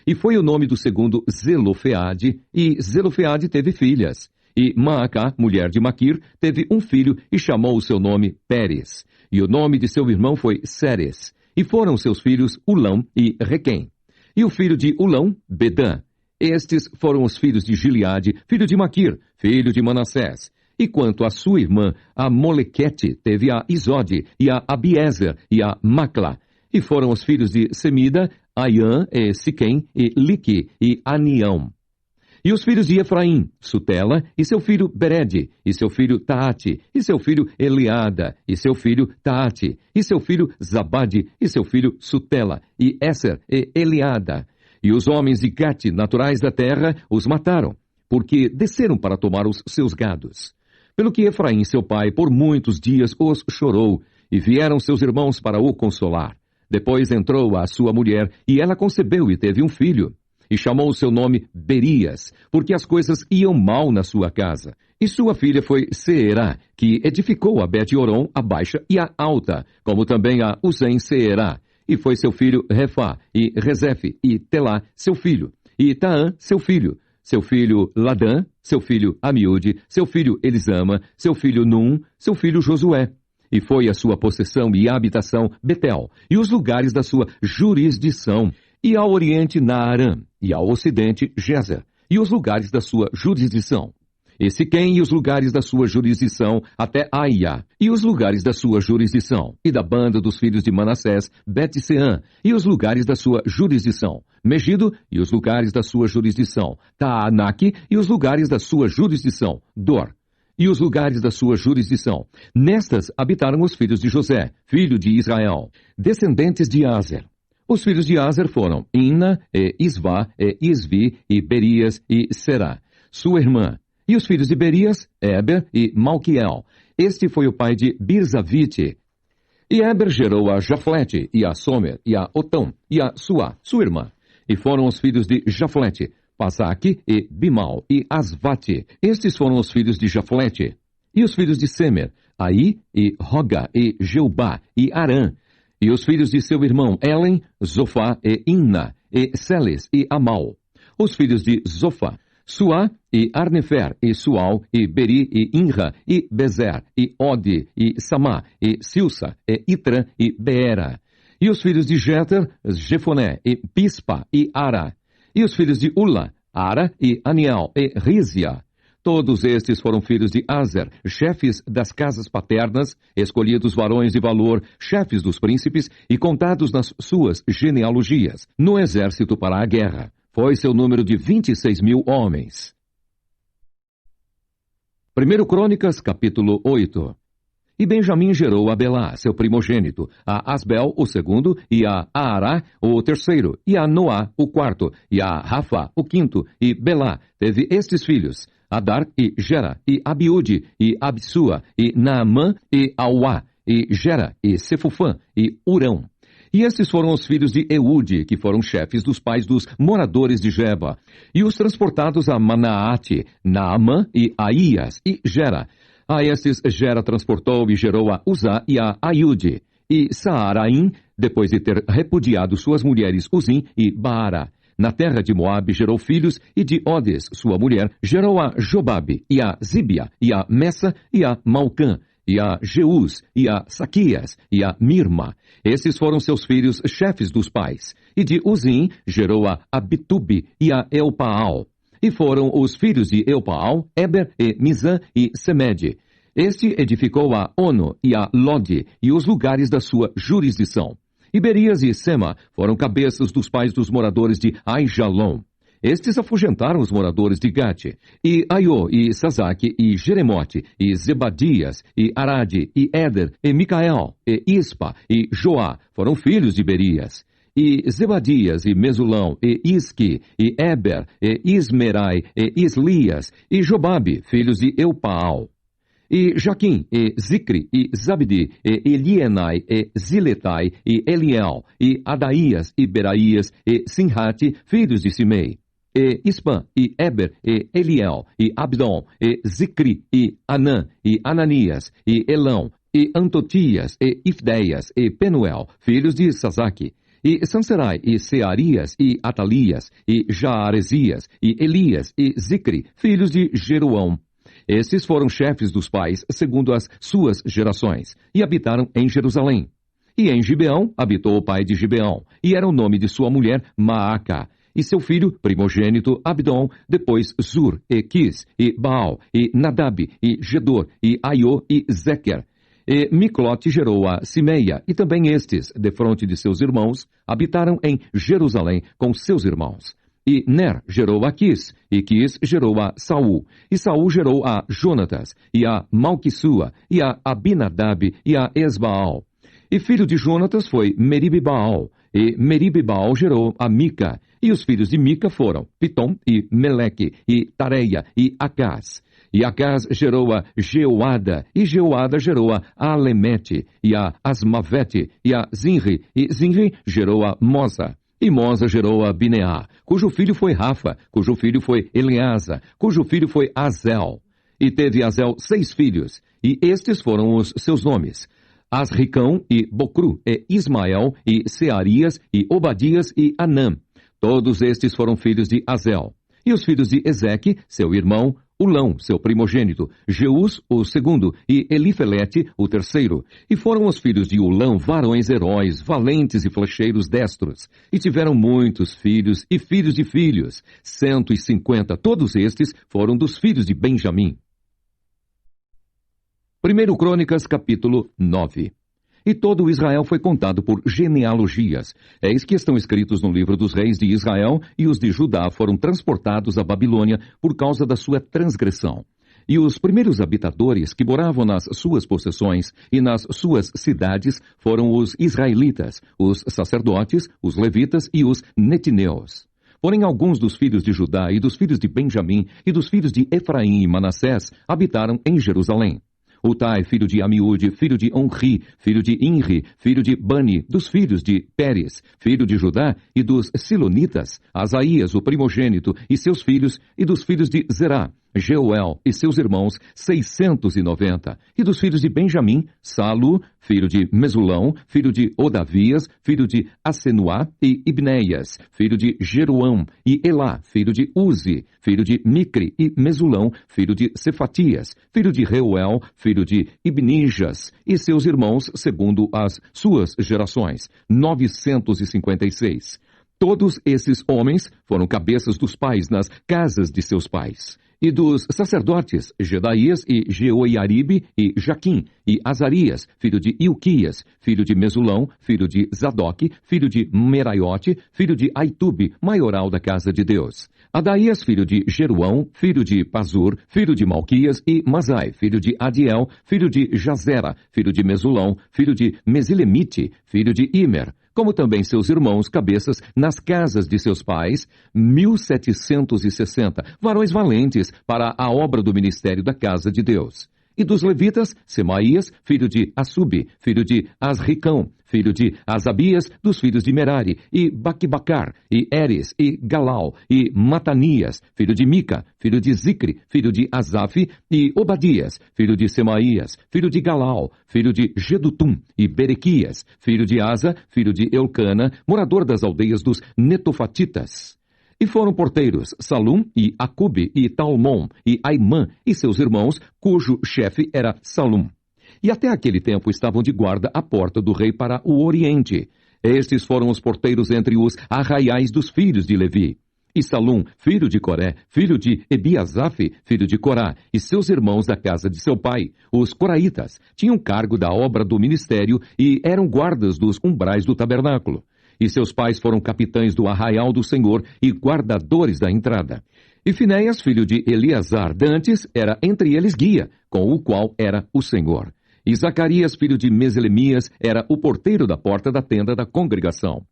S1: E foi o nome do segundo Zelofeade, e Zelofeade teve filhas. E Maacá, mulher de Maquir, teve um filho e chamou o seu nome Pérez. E o nome de seu irmão foi Seres. E foram seus filhos Ulão e Requém. E o filho de Ulão, Bedã. Estes foram os filhos de Gileade, filho de Maquir, filho de Manassés. E quanto à sua irmã, a Molequete, teve a Isode, e a Abiezer, e a Macla. E foram os filhos de Semida, Aiã, e Siquém, e Lique, e Anião. E os filhos de Efraim, Sutela, e seu filho Berede, e seu filho Taate, e seu filho Eliada, e seu filho Taate, e seu filho Zabade, e seu filho Sutela, e Esser, e Eliada. E os homens de Gate, naturais da terra, os mataram, porque desceram para tomar os seus gados. Pelo que Efraim, seu pai, por muitos dias os chorou, e vieram seus irmãos para o consolar. Depois entrou a sua mulher, e ela concebeu e teve um filho. E chamou o seu nome Berias, porque as coisas iam mal na sua casa. E sua filha foi Seerá, que edificou a Bet-Horon, a baixa e a alta, como também a Uzem-Seerá. E foi seu filho Refá, e Rezefe, e Telá, seu filho, e Taã, seu filho Ladã, seu filho Amiúde, seu filho Elisama, seu filho Num, seu filho Josué. E foi a sua possessão e habitação Betel, e os lugares da sua jurisdição, e ao oriente Naarã, e ao ocidente Gezer, e os lugares da sua jurisdição. e Siquém e os lugares da sua jurisdição, até Aia, e os lugares da sua jurisdição, e da banda dos filhos de Manassés, Bet-Seã, e os lugares da sua jurisdição, Megido e os lugares da sua jurisdição, Taanaque e os lugares da sua jurisdição, Dor e os lugares da sua jurisdição. Nestas habitaram os filhos de José, filho de Israel, descendentes de Aser. Os filhos de Aser foram Inna, e Isvá, e Isvi, e Berias, e Será, sua irmã. E os filhos de Berias, Eber e Malquiel. Este foi o pai de Birzavite. E Eber gerou a Jaflete, e a Somer, e a Otão, e a Suá, sua irmã. E foram os filhos de Jaflete, Pasaque, e Bimal, e Asvate. Estes foram os filhos de Jaflete. E os filhos de Semer, Aí, e Roga, e Jeubá, e Arã. E os filhos de seu irmão Elen, Zofá, e Inna, e Seles, e Amal. Os filhos de Zofá, Suá, e Arnefer, e Sual, e Beri, e Inra, e Bezer, e Ode, e Samá, e Silsa, e Itra, e Beera. E os filhos de Jeter, Jefoné, e Pispa, e Ara. E os filhos de Ula, Ara, e Aniel, e Rizia. Todos estes foram filhos de Aser, chefes das casas paternas, escolhidos varões de valor, chefes dos príncipes e contados nas suas genealogias, no exército para a guerra. Foi seu número de 26.000 homens. 1 Crônicas, capítulo 8. E Benjamim gerou a Belá, seu primogênito, a Asbel, o segundo, e a Aará, o terceiro, e a Noá, o quarto, e a Rafa, o quinto, e Belá teve estes filhos, Adar, e Gera, e Abiúde, e Absua, e Naamã, e Auá, e Gera, e Sefufã, e Urão. E estes foram os filhos de Eude, que foram chefes dos pais dos moradores de Geba, e os transportados a Manaate, Naamã, e Aías, e Gera. A estes Gera transportou e gerou a Uzá e a Aiude. E Saaraim, depois de ter repudiado suas mulheres Uzim e Baara, na terra de Moabe gerou filhos, e de Odes, sua mulher, gerou a Jobabe, e a Zíbia, e a Messa, e a Malcã, e a Jeús, e a Saquias, e a Mirma. Esses foram seus filhos, chefes dos pais. E de Uzim gerou a Abitube, e a Elpaal. E foram os filhos de Elpaal, Eber, e Mizã, e Semede. Este edificou a Ono, e a Lode, e os lugares da sua jurisdição. E Berias e Sema foram cabeças dos pais dos moradores de Aijalon. Estes afugentaram os moradores de Gate. E Aiô, e Sazaque, e Jeremote, e Zebadias, e Arade, e Éder, e Micael, e Ispa, e Joá foram filhos de Berias. E Zebadias, e Mesulão, e Isque, e Eber, e Ismerai, e Islias, e Jobabe, filhos de Eupaal. E Jaquim, e Zicre, e Zabdi, e Elienai, e Ziletai, e Eliel, e Adaías, e Beraías, e Sinhate, filhos de Simei. E Ispã, e Eber, e Eliel, e Abdon, e Zicri, e Anã, e Ananias, e Elão, e Antotias, e Ifdeias, e Penuel, filhos de Sazaque. E Sanserai, e Searias, e Atalias, e Jaaresias, e Elias, e Zicri, filhos de Jeroão. Estes foram chefes dos pais, segundo as suas gerações, e habitaram em Jerusalém. E em Gibeão habitou o pai de Gibeão, e era o nome de sua mulher Maaca, e seu filho primogênito Abdom, depois Zur, e Quis, e Baal, e Nadab, e Gedor, e Aiô, e Zequer. E Miclote gerou a Simeia, e também estes, defronte de seus irmãos, habitaram em Jerusalém com seus irmãos. E Ner gerou a Quis, e Quis gerou a Saul, e Saul gerou a Jonatas, e a Malquissua, e a Abinadab, e a Esbaal. E filho de Jonatas foi Meribe-Baal, e Meribe-Baal gerou a Mica, e os filhos de Mica foram Pitom, e Meleque, e Tareia, e Acás. E Acás gerou a Jeoada, e Jeoada gerou a Alemete, e a Asmavete, e a Zinri, e Zinri gerou a Mosa. E Mosa gerou a Bineá, cujo filho foi Rafa, cujo filho foi Eleasa, cujo filho foi Azel. E teve Azel 6 filhos, e estes foram os seus nomes: Asricão, e Bocru, e Ismael, e Searias, e Obadias, e Anã. Todos estes foram filhos de Azel. E os filhos de Ezeque, seu irmão, Ulão, seu primogênito, Jeus, o segundo, e Elifelete, o terceiro. E foram os filhos de Ulão varões heróis, valentes e flecheiros destros. E tiveram muitos filhos e filhos de filhos, 150. Todos estes foram dos filhos de Benjamim. 1 Crônicas, capítulo 9. E todo Israel foi contado por genealogias. Eis que estão escritos no livro dos reis de Israel, e os de Judá foram transportados à Babilônia por causa da sua transgressão. E os primeiros habitadores que moravam nas suas possessões e nas suas cidades foram os israelitas, os sacerdotes, os levitas e os netineus. Porém, alguns dos filhos de Judá e dos filhos de Benjamim e dos filhos de Efraim e Manassés habitaram em Jerusalém. Utai, filho de Amiúde, filho de Onri, filho de Inri, filho de Bani, dos filhos de Pérez, filho de Judá, e dos Silonitas, Asaías, o primogênito, e seus filhos, e dos filhos de Zerá, Jeuel e seus irmãos, 690. E dos filhos de Benjamim, Salu, filho de Mesulão, filho de Odavias, filho de Asenuá, e Ibneias, filho de Jeruão, e Elá, filho de Uzi, filho de Micre, e Mesulão, filho de Cefatias, filho de Reuel, filho de Ibnijas, e seus irmãos, segundo as suas gerações, 956. Todos esses homens foram cabeças dos pais nas casas de seus pais. E dos sacerdotes, Jedaías e Jeoiaribe e Jaquim, e Azarias, filho de Ilquias, filho de Mesulão, filho de Zadoque, filho de Meraiote, filho de Aitube, maioral da casa de Deus. Adaías, filho de Jeruão, filho de Pazur, filho de Malquias, e Masai, filho de Adiel, filho de Jazera, filho de Mesulão, filho de Mesilemite, filho de Imer, como também seus irmãos cabeças nas casas de seus pais, 1760, varões valentes para a obra do ministério da casa de Deus. E dos levitas, Semaías, filho de Assube, filho de Asricão, filho de Asabias, dos filhos de Merari, e Baquibacar, e Eres, e Galau, e Matanias, filho de Mica, filho de Zicre, filho de Asaf, e Obadias, filho de Semaías, filho de Galau, filho de Gedutum, e Berequias, filho de Asa, filho de Eucana, morador das aldeias dos Netofatitas. E foram porteiros Salum, e Acube, e Talmon, e Aimã, e seus irmãos, cujo chefe era Salum. E até aquele tempo estavam de guarda à porta do rei para o oriente. Estes foram os porteiros entre os arraiais dos filhos de Levi. E Salum, filho de Coré, filho de Ebiasaf, filho de Corá, e seus irmãos da casa de seu pai, os coraitas, tinham cargo da obra do ministério e eram guardas dos umbrais do tabernáculo. E seus pais foram capitães do arraial do Senhor e guardadores da entrada. E Finéias, filho de Eleazar dantes, era entre eles guia, com o qual era o Senhor. E Zacarias, filho de Meselemias, era o porteiro da porta da tenda da congregação.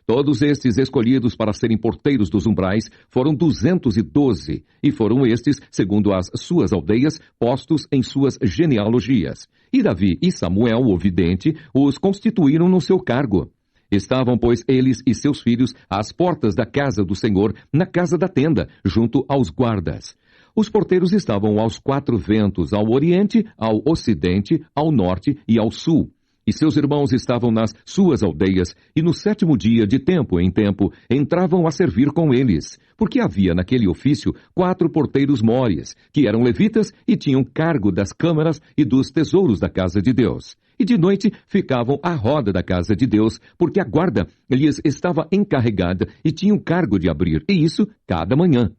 S1: Todos estes escolhidos para serem porteiros dos umbrais foram 212, e foram estes, segundo as suas aldeias, postos em suas genealogias. E Davi e Samuel, o vidente, os constituíram no seu cargo. Estavam, pois, eles e seus filhos às portas da casa do Senhor, na casa da tenda, junto aos guardas. Os porteiros estavam aos 4 ventos, ao oriente, ao ocidente, ao norte e ao sul. E seus irmãos estavam nas suas aldeias, e no 7º dia, de tempo em tempo, entravam a servir com eles, porque havia naquele ofício 4 porteiros mores, que eram levitas e tinham cargo das câmaras e dos tesouros da casa de Deus. E de noite ficavam à roda da casa de Deus, porque a guarda lhes estava encarregada e tinham cargo de abrir, e isso cada manhã.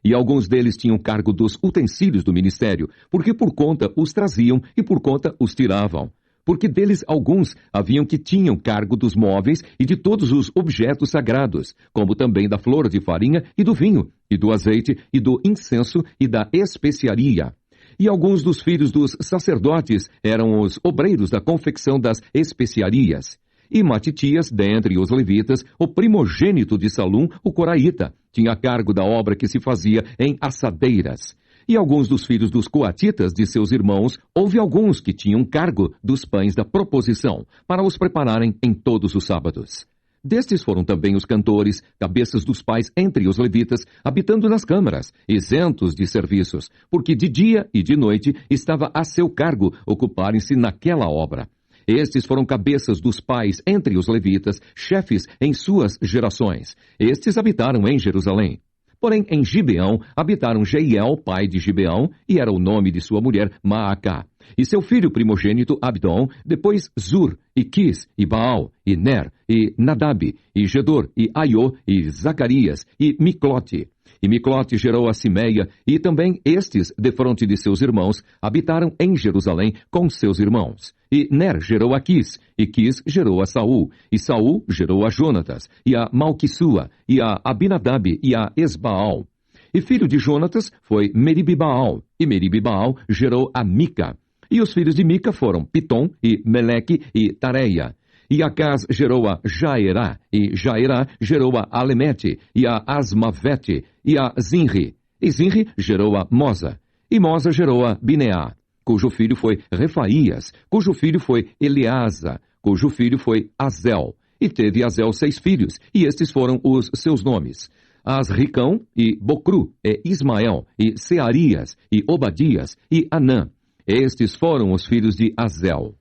S1: E alguns deles tinham cargo dos utensílios do ministério, porque por conta os traziam e por conta os tiravam. Porque deles alguns haviam que tinham cargo dos móveis e de todos os objetos sagrados, como também da flor de farinha e do vinho, e do azeite e do incenso e da especiaria. E alguns dos filhos dos sacerdotes eram os obreiros da confecção das especiarias. E Matitias, dentre os levitas, o primogênito de Salum, o coraíta, tinha cargo da obra que se fazia em assadeiras. E alguns dos filhos dos coatitas de seus irmãos, houve alguns que tinham cargo dos pães da proposição, para os prepararem em todos os sábados. Destes foram também os cantores, cabeças dos pais entre os levitas, habitando nas câmaras, isentos de serviços, porque de dia e de noite estava a seu cargo ocuparem-se naquela obra. Estes foram cabeças dos pais entre os levitas, chefes em suas gerações. Estes habitaram em Jerusalém. Porém, em Gibeão habitaram Jeiel, pai de Gibeão, e era o nome de sua mulher Maacá. E seu filho primogênito Abdom, depois Zur, e Quis, e Baal, e Ner, e Nadab, e Gedor, e Aiô, e Zacarias, e Miclote. E Miclote gerou a Simeia, e também estes, defronte de seus irmãos, habitaram em Jerusalém com seus irmãos. E Ner gerou a Quis, e Quis gerou a Saul, e Saul gerou a Jonatas, e a Malquissua, e a Abinadab, e a Esbaal. E filho de Jonatas foi Meribibaal, e Meribibaal gerou a Mica. E os filhos de Mica foram Pitom, e Meleque, e Tareia. E Acaz gerou a Jaerá, e Jaerá gerou a Alemete, e a Asmavete, e a Zinri. E Zinri gerou a Mosa, e Mosa gerou a Bineá, cujo filho foi Refaías, cujo filho foi Eleasa, cujo filho foi Azel. E teve Azel 6 filhos, e estes foram os seus nomes: Asricão, e Bocru, e Ismael, e Searias, e Obadias, e Anã. Estes foram os filhos de Azel.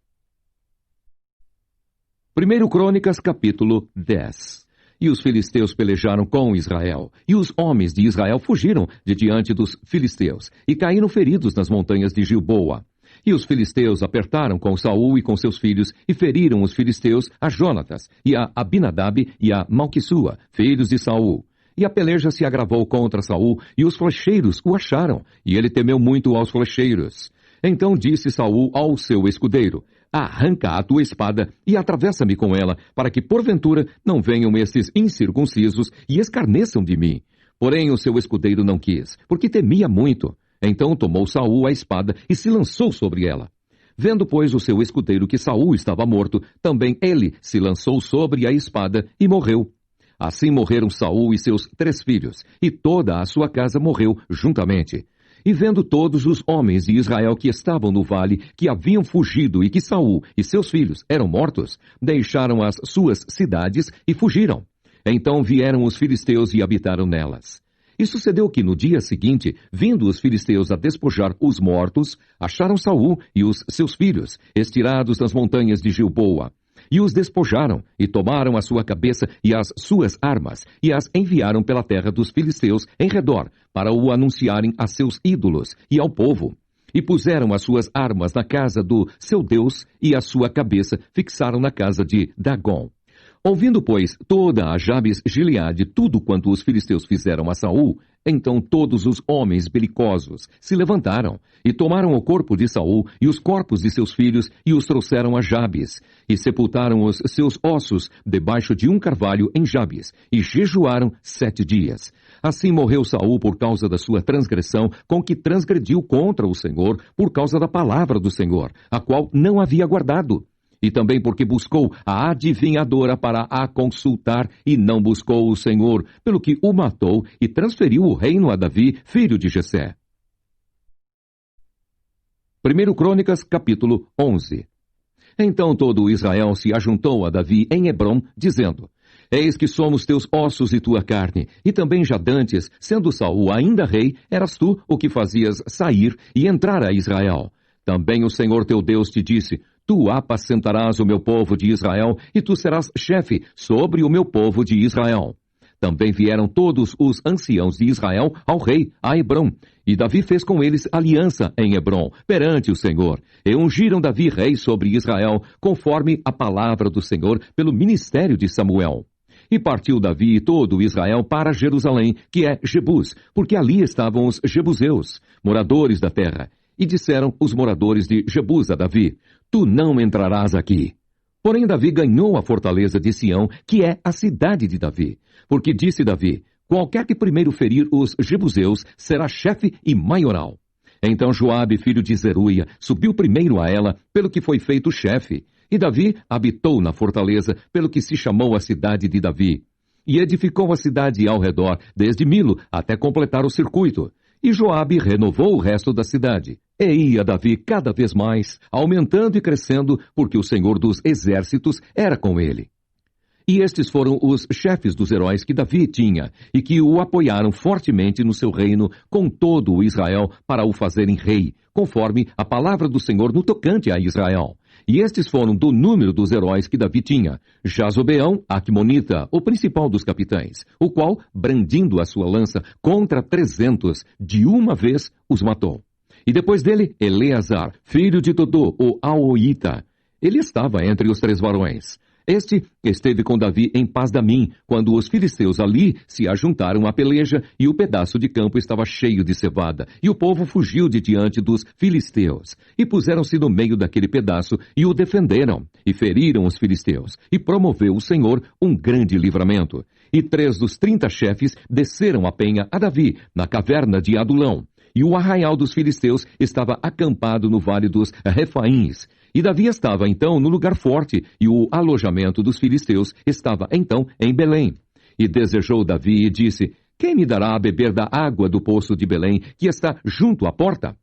S1: 1 Crônicas, capítulo 10. E os filisteus pelejaram com Israel, e os homens de Israel fugiram de diante dos filisteus, e caíram feridos nas montanhas de Gilboa. E os filisteus apertaram com Saul e com seus filhos, e feriram os filisteus a Jonatas, e a Abinadab, e a Malquissua, filhos de Saul. E a peleja se agravou contra Saul, e os flecheiros o acharam, e ele temeu muito aos flecheiros. Então disse Saul ao seu escudeiro: arranca a tua espada e atravessa-me com ela, para que porventura não venham estes incircuncisos e escarneçam de mim. Porém o seu escudeiro não quis, porque temia muito. Então tomou Saul a espada e se lançou sobre ela. Vendo, pois, o seu escudeiro que Saul estava morto, também ele se lançou sobre a espada e morreu. Assim morreram Saul e seus 3 filhos, e toda a sua casa morreu juntamente. E vendo todos os homens de Israel que estavam no vale, que haviam fugido e que Saul e seus filhos eram mortos, deixaram as suas cidades e fugiram. Então vieram os filisteus e habitaram nelas. E sucedeu que no dia seguinte, vindo os filisteus a despojar os mortos, acharam Saul e os seus filhos, estirados nas montanhas de Gilboa. E os despojaram, e tomaram a sua cabeça e as suas armas, e as enviaram pela terra dos filisteus em redor, para o anunciarem a seus ídolos e ao povo. E puseram as suas armas na casa do seu Deus, e a sua cabeça fixaram na casa de Dagom. Ouvindo, pois, toda a Jabes Gileade tudo quanto os filisteus fizeram a Saul, então todos os homens belicosos se levantaram e tomaram o corpo de Saul e os corpos de seus filhos e os trouxeram a Jabes, e sepultaram os seus ossos debaixo de um carvalho em Jabes, e jejuaram 7 dias. Assim morreu Saul por causa da sua transgressão, com que transgrediu contra o Senhor, por causa da palavra do Senhor, a qual não havia guardado. E também porque buscou a adivinhadora para a consultar, e não buscou o Senhor, pelo que o matou e transferiu o reino a Davi, filho de Jessé. 1 Crônicas, capítulo 11. Então todo Israel se ajuntou a Davi em Hebrom, dizendo: eis que somos teus ossos e tua carne, e também já dantes, sendo Saul ainda rei, eras tu o que fazias sair e entrar a Israel. Também o Senhor teu Deus te disse: tu apacentarás o meu povo de Israel, e tu serás chefe sobre o meu povo de Israel. Também vieram todos os anciãos de Israel ao rei, a Hebrom, e Davi fez com eles aliança em Hebrom, perante o Senhor, e ungiram Davi rei sobre Israel, conforme a palavra do Senhor, pelo ministério de Samuel. E partiu Davi e todo Israel para Jerusalém, que é Jebus, porque ali estavam os jebuseus, moradores da terra. E disseram os moradores de Jebus a Davi: tu não entrarás aqui. Porém Davi ganhou a fortaleza de Sião, que é a cidade de Davi. Porque disse Davi: qualquer que primeiro ferir os jebuseus será chefe e maioral. Então Joabe, filho de Zeruia, subiu primeiro a ela, pelo que foi feito chefe. E Davi habitou na fortaleza, pelo que se chamou a cidade de Davi. E edificou a cidade ao redor, desde Milo até completar o circuito. E Joabe renovou o resto da cidade. E ia Davi cada vez mais, aumentando e crescendo, porque o Senhor dos exércitos era com ele. E estes foram os chefes dos heróis que Davi tinha, e que o apoiaram fortemente no seu reino, com todo o Israel, para o fazerem rei, conforme a palavra do Senhor no tocante a Israel. E estes foram do número dos heróis que Davi tinha: Jazobeão, Acmonita, o principal dos capitães, o qual, brandindo a sua lança contra 300, de uma vez os matou. E depois dele, Eleazar, filho de Dodô, o Aoíta. Ele estava entre os 3 varões. Este esteve com Davi em Pas-damim, quando os filisteus ali se ajuntaram à peleja, e o pedaço de campo estava cheio de cevada, e o povo fugiu de diante dos filisteus, e puseram-se no meio daquele pedaço, e o defenderam, e feriram os filisteus, e promoveu o Senhor um grande livramento. E 3 dos 30 chefes desceram a penha a Davi, na caverna de Adulão, e o arraial dos filisteus estava acampado no vale dos Refaíns. E Davi estava então no lugar forte, e o alojamento dos filisteus estava então em Belém. E desejou Davi e disse: quem me dará a beber da água do poço de Belém, que está junto à porta?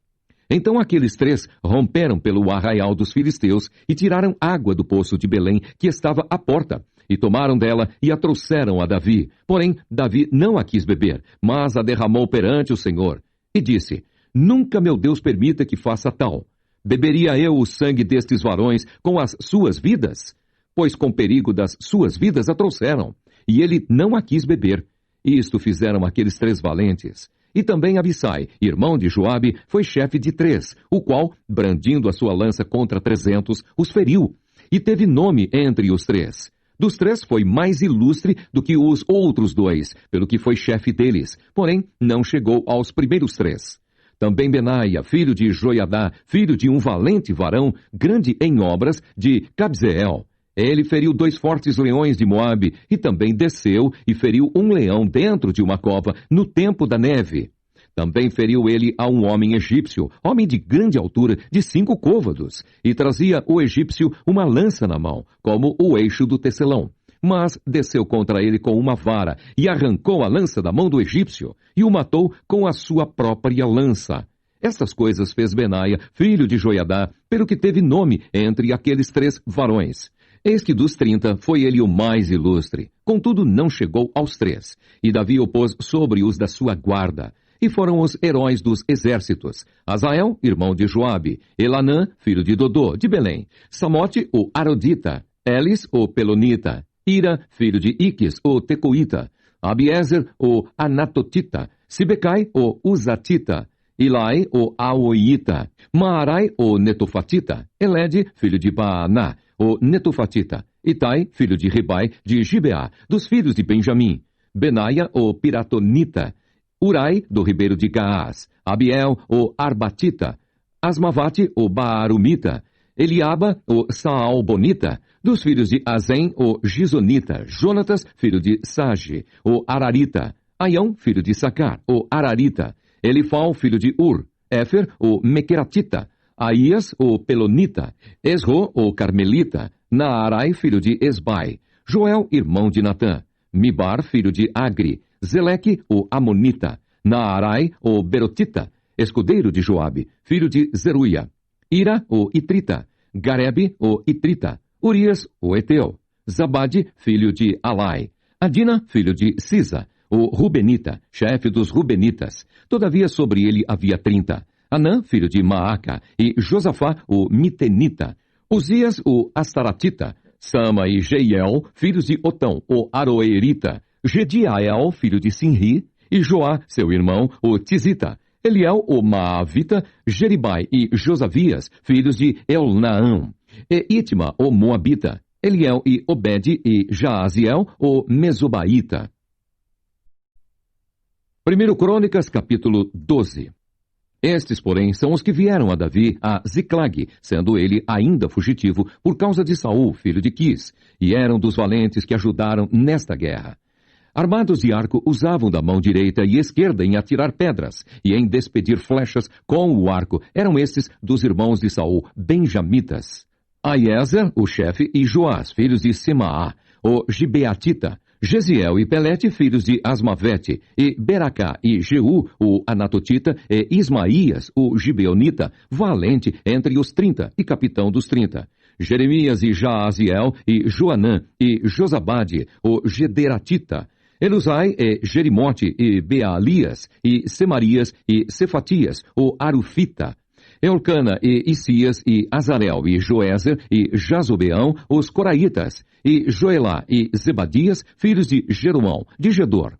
S1: Então aqueles 3 romperam pelo arraial dos filisteus e tiraram água do poço de Belém, que estava à porta, e tomaram dela e a trouxeram a Davi. Porém, Davi não a quis beber, mas a derramou perante o Senhor. E disse: nunca meu Deus permita que faça tal. Beberia eu o sangue destes varões com as suas vidas? Pois com perigo das suas vidas a trouxeram, e ele não a quis beber. Isto fizeram aqueles 3 valentes. E também Abissai, irmão de Joabe, foi chefe de 3, o qual, brandindo a sua lança contra 300, os feriu, e teve nome entre os 3. Dos 3 foi mais ilustre do que os outros 2, pelo que foi chefe deles, porém não chegou aos primeiros 3. Também Benaia, filho de Joiadá, filho de um valente varão, grande em obras, de Cabzeel. Ele feriu 2 fortes leões de Moabe, e também desceu e feriu um leão dentro de uma cova, no tempo da neve. Também feriu ele a um homem egípcio, homem de grande altura, de 5 côvados, e trazia o egípcio uma lança na mão, como o eixo do tecelão. Mas desceu contra ele com uma vara, e arrancou a lança da mão do egípcio, e o matou com a sua própria lança. Estas coisas fez Benaia, filho de Joiadá, pelo que teve nome entre aqueles 3 varões. Eis que dos 30 foi ele o mais ilustre, contudo não chegou aos 3, e Davi o pôs sobre os da sua guarda. E foram os heróis dos exércitos: Azael, irmão de Joabe, Elanã, filho de Dodô, de Belém, Samote, o Arodita, Elis, o Pelonita, Ira, filho de Iques, o Tecoíta, Abiezer, o Anatotita, Sibecai, o Uzatita, Ilai, o Aoíta, Maarai, o Netofatita, Elede, filho de Baaná, o Netofatita, Itai, filho de Ribai, de Gibeá, dos filhos de Benjamim, Benaia, o Piratonita, Urai, do ribeiro de Gaás, Abiel, o Arbatita, Asmavate, o Baarumita, Eliaba, o Saalbonita, dos filhos de Azem, o Gizonita, Jonatas, filho de Sage, o Ararita, Aião, filho de Sacar, o Ararita, Elifal, filho de Ur, Éfer, o Mequeratita, Aías, o Pelonita, Esro, o Carmelita, Naarai, filho de Esbai, Joel, irmão de Natã, Mibar, filho de Agri, Zeleque, o Amonita, Naarai, o Berotita, escudeiro de Joabe, filho de Zeruia, Ira, o Itrita, Garebe, o Itrita, Urias, o Eteu, Zabade, filho de Alai, Adina, filho de Sisa, o Rubenita, chefe dos Rubenitas. Todavia sobre ele havia 30. Anã, filho de Maaca, e Josafá, o Mitenita, Uzias, o Astaratita, Sama e Jeiel, filhos de Otão, o Aroerita, Gediael, filho de Sinri, e Joá, seu irmão, o Tizita, Eliel, o Maavita, Jeribai e Josavias, filhos de Elnaão, e Itma, o Moabita, Eliel e Obed e Jaaziel, o Mesobaíta. 1 Crônicas, capítulo 12. Estes, porém, são os que vieram a Davi a Ziclag, sendo ele ainda fugitivo por causa de Saul, filho de Quis, e eram dos valentes que ajudaram nesta guerra. Armados de arco, usavam da mão direita e esquerda em atirar pedras e em despedir flechas com o arco. Eram estes dos irmãos de Saul, benjamitas. Aiezer, o chefe, e Joás, filhos de Semaá, o Gibeatita, Gesiel e Pelete, filhos de Asmavete, e Beracá e Jeú, o Anatotita, e Ismaías, o Gibeonita, valente entre os 30 e capitão dos 30. Jeremias e Jaaziel, e Joanã, e Josabade, o Gederatita, Elusai e Jerimote, e Bealias, e Semarias, e Cefatias, o Arufita, Elcana e Isias e Azarel e Joézer e Jazobeão, os coraitas, e Joelá e Zebadias, filhos de Jeroão, de Gedor.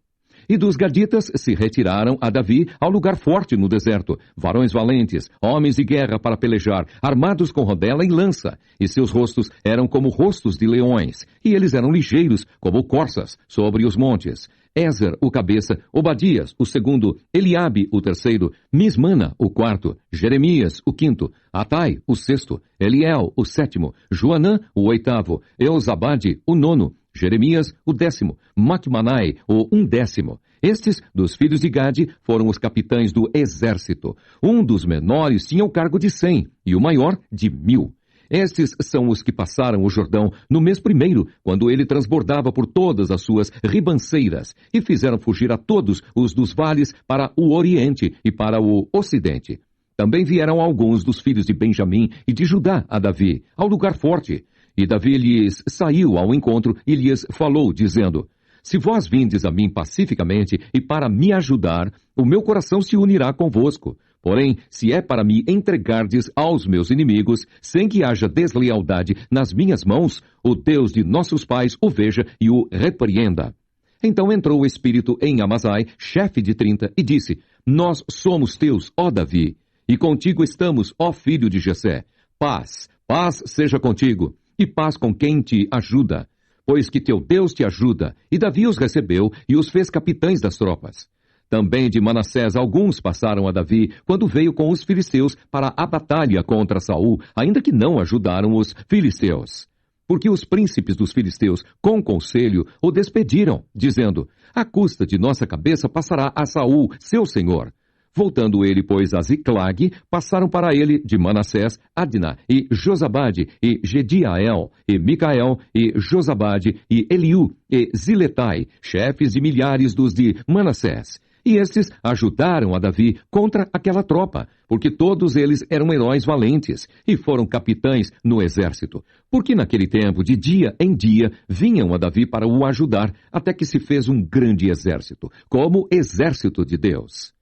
S1: E dos gaditas se retiraram a Davi ao lugar forte no deserto, varões valentes, homens de guerra para pelejar, armados com rodela e lança, e seus rostos eram como rostos de leões, e eles eram ligeiros como corças sobre os montes. Ézer, o cabeça, Obadias, o segundo, Eliabe, o terceiro, Mismana, o quarto, Jeremias, o quinto, Atai, o sexto, Eliel, o sétimo, Joanã, o oitavo, Eusabade, o nono, Jeremias, o 10º, Macmanai, o 11º. Estes, dos filhos de Gade, foram os capitães do exército. Um dos menores tinha o cargo de 100, e o maior de 1000. Estes são os que passaram o Jordão no mês primeiro, quando ele transbordava por todas as suas ribanceiras, e fizeram fugir a todos os dos vales para o oriente e para o ocidente. Também vieram alguns dos filhos de Benjamim e de Judá a Davi, ao lugar forte. E Davi lhes saiu ao encontro e lhes falou, dizendo: Se vós vindes a mim pacificamente e para me ajudar, o meu coração se unirá convosco. Porém, se é para me entregardes aos meus inimigos, sem que haja deslealdade nas minhas mãos, o Deus de nossos pais o veja e o repreenda. Então entrou o Espírito em Amazai, chefe de 30, e disse: Nós somos teus, ó Davi, e contigo estamos, ó filho de Jessé. Paz, paz seja contigo, e paz com quem te ajuda, pois que teu Deus te ajuda. E Davi os recebeu e os fez capitães das tropas. Também de Manassés alguns passaram a Davi quando veio com os filisteus para a batalha contra Saul, ainda que não ajudaram os filisteus. Porque os príncipes dos filisteus, com conselho, o despediram, dizendo: À custa de nossa cabeça passará a Saul, seu senhor. Voltando ele, pois, a Ziclag, passaram para ele de Manassés, Adna, e Josabade, e Gediael, e Micael, e Josabade, e Eliú, e Ziletai, chefes de milhares dos de Manassés. E estes ajudaram a Davi contra aquela tropa, porque todos eles eram heróis valentes, e foram capitães no exército. Porque naquele tempo, de dia em dia, vinham a Davi para o ajudar, até que se fez um grande exército, como exército de Deus.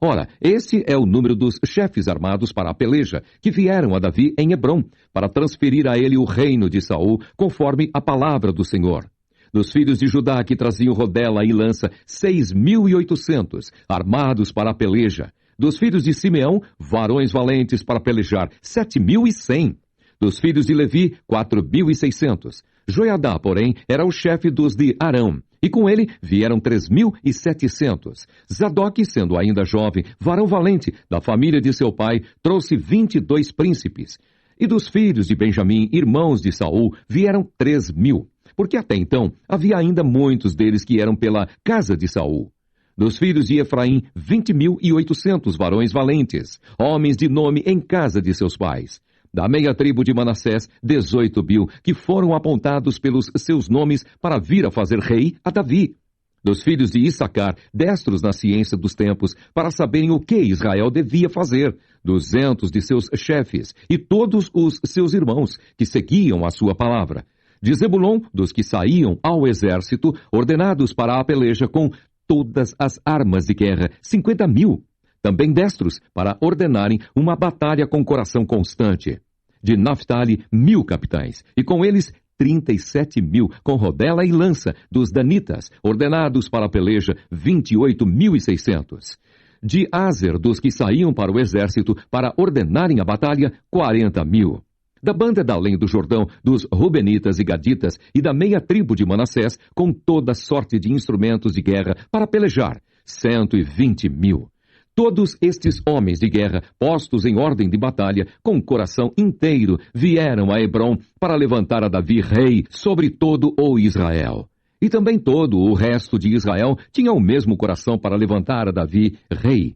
S1: Ora, este é o número dos chefes armados para a peleja, que vieram a Davi em Hebrom, para transferir a ele o reino de Saul, conforme a palavra do Senhor. Dos filhos de Judá que traziam rodela e lança, 6.800, armados para a peleja. Dos filhos de Simeão, varões valentes para pelejar, 7.100. Dos filhos de Levi, 4.600. Joiadá, porém, era o chefe dos de Arão, e com ele vieram 3.700. Zadok, sendo ainda jovem, varão valente, da família de seu pai, trouxe 22 príncipes. E dos filhos de Benjamim, irmãos de Saul, vieram 3.000, porque até então havia ainda muitos deles que eram pela casa de Saul. Dos filhos de Efraim, 20.800 varões valentes, homens de nome em casa de seus pais. Da meia tribo de Manassés, 18.000, que foram apontados pelos seus nomes para vir a fazer rei a Davi. Dos filhos de Issacar, destros na ciência dos tempos, para saberem o que Israel devia fazer, 200 de seus chefes, e todos os seus irmãos, que seguiam a sua palavra. De Zebulon, dos que saíam ao exército, ordenados para a peleja com todas as armas de guerra, 50.000. Também destros para ordenarem uma batalha com coração constante. De Naphtali, 1.000 capitães, e com eles 37.000, com rodela e lança, dos danitas, ordenados para a peleja, 28.600. De Aser, dos que saíam para o exército para ordenarem a batalha, 40.000. Da banda da além do Jordão, dos Rubenitas e Gaditas, e da meia tribo de Manassés, com toda sorte de instrumentos de guerra para pelejar, 120.000. Todos estes homens de guerra, postos em ordem de batalha, com o coração inteiro, vieram a Hebrom para levantar a Davi rei sobre todo o Israel. E também todo o resto de Israel tinha o mesmo coração para levantar a Davi rei.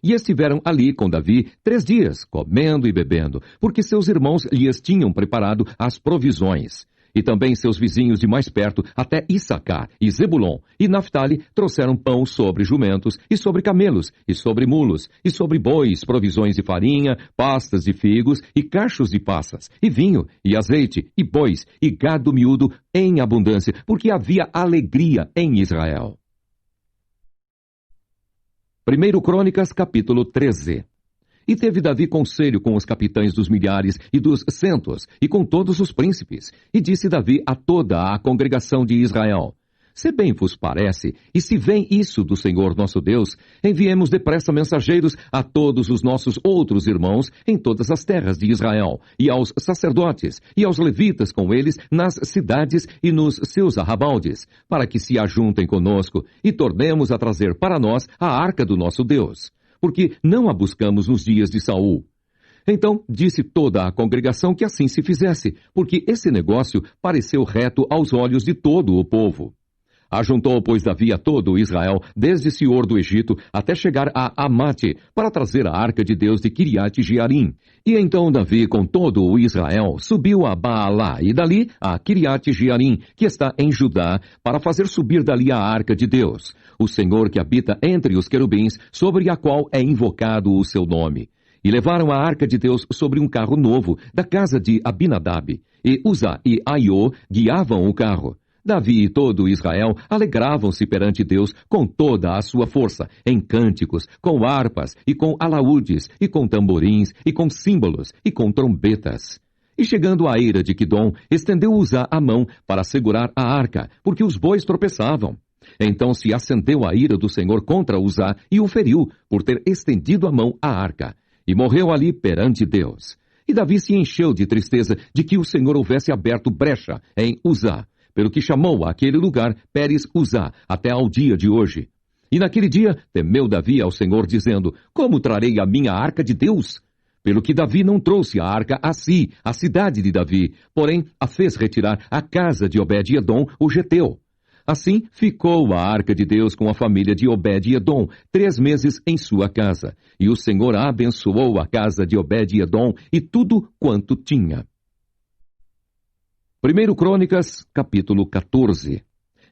S1: E estiveram ali com Davi 3 dias, comendo e bebendo, porque seus irmãos lhes tinham preparado as provisões. E também seus vizinhos de mais perto, até Issacar e Zebulon e Naphtali, trouxeram pão sobre jumentos, e sobre camelos, e sobre mulos, e sobre bois, provisões de farinha, pastas de figos, e cachos de passas, e vinho, e azeite, e bois, e gado miúdo em abundância, porque havia alegria em Israel. 1 Crônicas, capítulo 13. E teve Davi conselho com os capitães dos milhares e dos centos, e com todos os príncipes. E disse Davi a toda a congregação de Israel: Se bem vos parece, e se vem isso do Senhor nosso Deus, enviemos depressa mensageiros a todos os nossos outros irmãos em todas as terras de Israel, e aos sacerdotes, e aos levitas com eles nas cidades e nos seus arrabaldes, para que se ajuntem conosco, e tornemos a trazer para nós a arca do nosso Deus. Porque não a buscamos nos dias de Saul. Então disse toda a congregação que assim se fizesse, porque esse negócio pareceu reto aos olhos de todo o povo. Ajuntou, pois, Davi a todo Israel, desde Sior do Egito até chegar a Amate, para trazer a arca de Deus de Kiriat-Jearim. E então Davi, com todo o Israel, subiu a Baalá, e dali a Kiriat-Jearim, que está em Judá, para fazer subir dali a arca de Deus, o Senhor que habita entre os querubins, sobre a qual é invocado o seu nome. E levaram a arca de Deus sobre um carro novo, da casa de Abinadab, e Uzá e Aiô guiavam o carro. Davi e todo Israel alegravam-se perante Deus com toda a sua força, em cânticos, com harpas, e com alaúdes, e com tamborins, e com símbolos, e com trombetas. E chegando à eira de Quidom, estendeu Uzá a mão para segurar a arca, porque os bois tropeçavam. Então se acendeu a ira do Senhor contra Uzá, e o feriu, por ter estendido a mão à arca, e morreu ali perante Deus. E Davi se encheu de tristeza de que o Senhor houvesse aberto brecha em Uzá, pelo que chamou aquele lugar Pérez-Uzá, até ao dia de hoje. E naquele dia temeu Davi ao Senhor, dizendo: Como trarei a minha arca de Deus? Pelo que Davi não trouxe a arca a si, a cidade de Davi, porém a fez retirar à casa de Obed-Edom, o geteu. Assim ficou a arca de Deus com a família de Obed-Edom 3 meses em sua casa. E o Senhor abençoou a casa de Obed-Edom e tudo quanto tinha. 1 Crônicas, capítulo 14.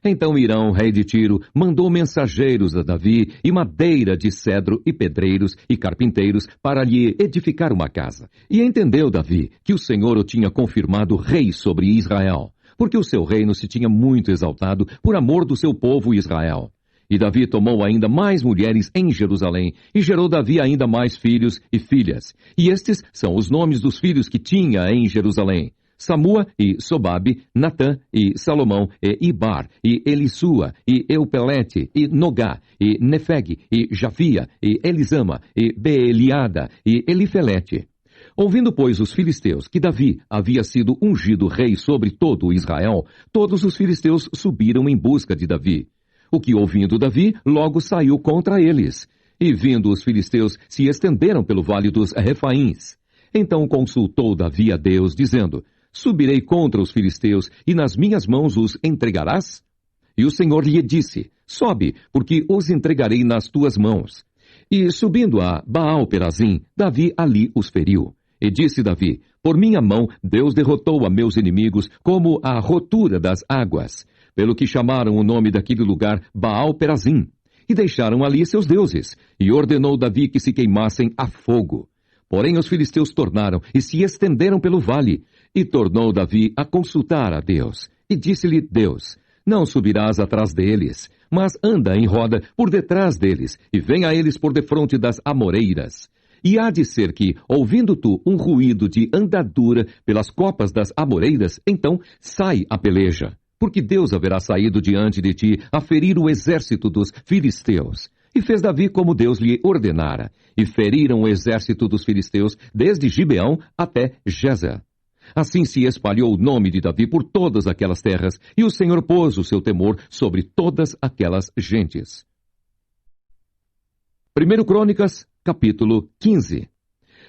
S1: Então Irão, rei de Tiro, mandou mensageiros a Davi e madeira de cedro e pedreiros e carpinteiros para lhe edificar uma casa. E entendeu Davi que o Senhor o tinha confirmado rei sobre Israel, porque o seu reino se tinha muito exaltado por amor do seu povo Israel. E Davi tomou ainda mais mulheres em Jerusalém, e gerou Davi ainda mais filhos e filhas. E estes são os nomes dos filhos que tinha em Jerusalém: Samua e Sobabe, Natã e Salomão e Ibar, e Elisua, e Eupelete, e Nogá, e Nefeg, e Jafia, e Elisama, e Beeliada, e Elifelete. Ouvindo, pois, os filisteus que Davi havia sido ungido rei sobre todo Israel, todos os filisteus subiram em busca de Davi. O que, ouvindo Davi, logo saiu contra eles. E vindo os filisteus, se estenderam pelo vale dos Refaíns. Então consultou Davi a Deus, dizendo: Subirei contra os filisteus, e nas minhas mãos os entregarás? E o Senhor lhe disse: Sobe, porque os entregarei nas tuas mãos. E subindo a Baal-Perazim, Davi ali os feriu. E disse Davi: Por minha mão Deus derrotou a meus inimigos como a rotura das águas, pelo que chamaram o nome daquele lugar Baal-Perazim. E deixaram ali seus deuses, e ordenou Davi que se queimassem a fogo. Porém os filisteus tornaram e se estenderam pelo vale. E tornou Davi a consultar a Deus. E disse-lhe Deus: Não subirás atrás deles, mas anda em roda por detrás deles, e vem a eles por defronte das amoreiras. E há de ser que, ouvindo tu um ruído de andadura pelas copas das amoreiras, então sai a peleja, porque Deus haverá saído diante de ti a ferir o exército dos filisteus. E fez Davi como Deus lhe ordenara, e feriram o exército dos filisteus desde Gibeão até Gezer. Assim se espalhou o nome de Davi por todas aquelas terras, e o Senhor pôs o seu temor sobre todas aquelas gentes. 1 Crônicas, capítulo 15.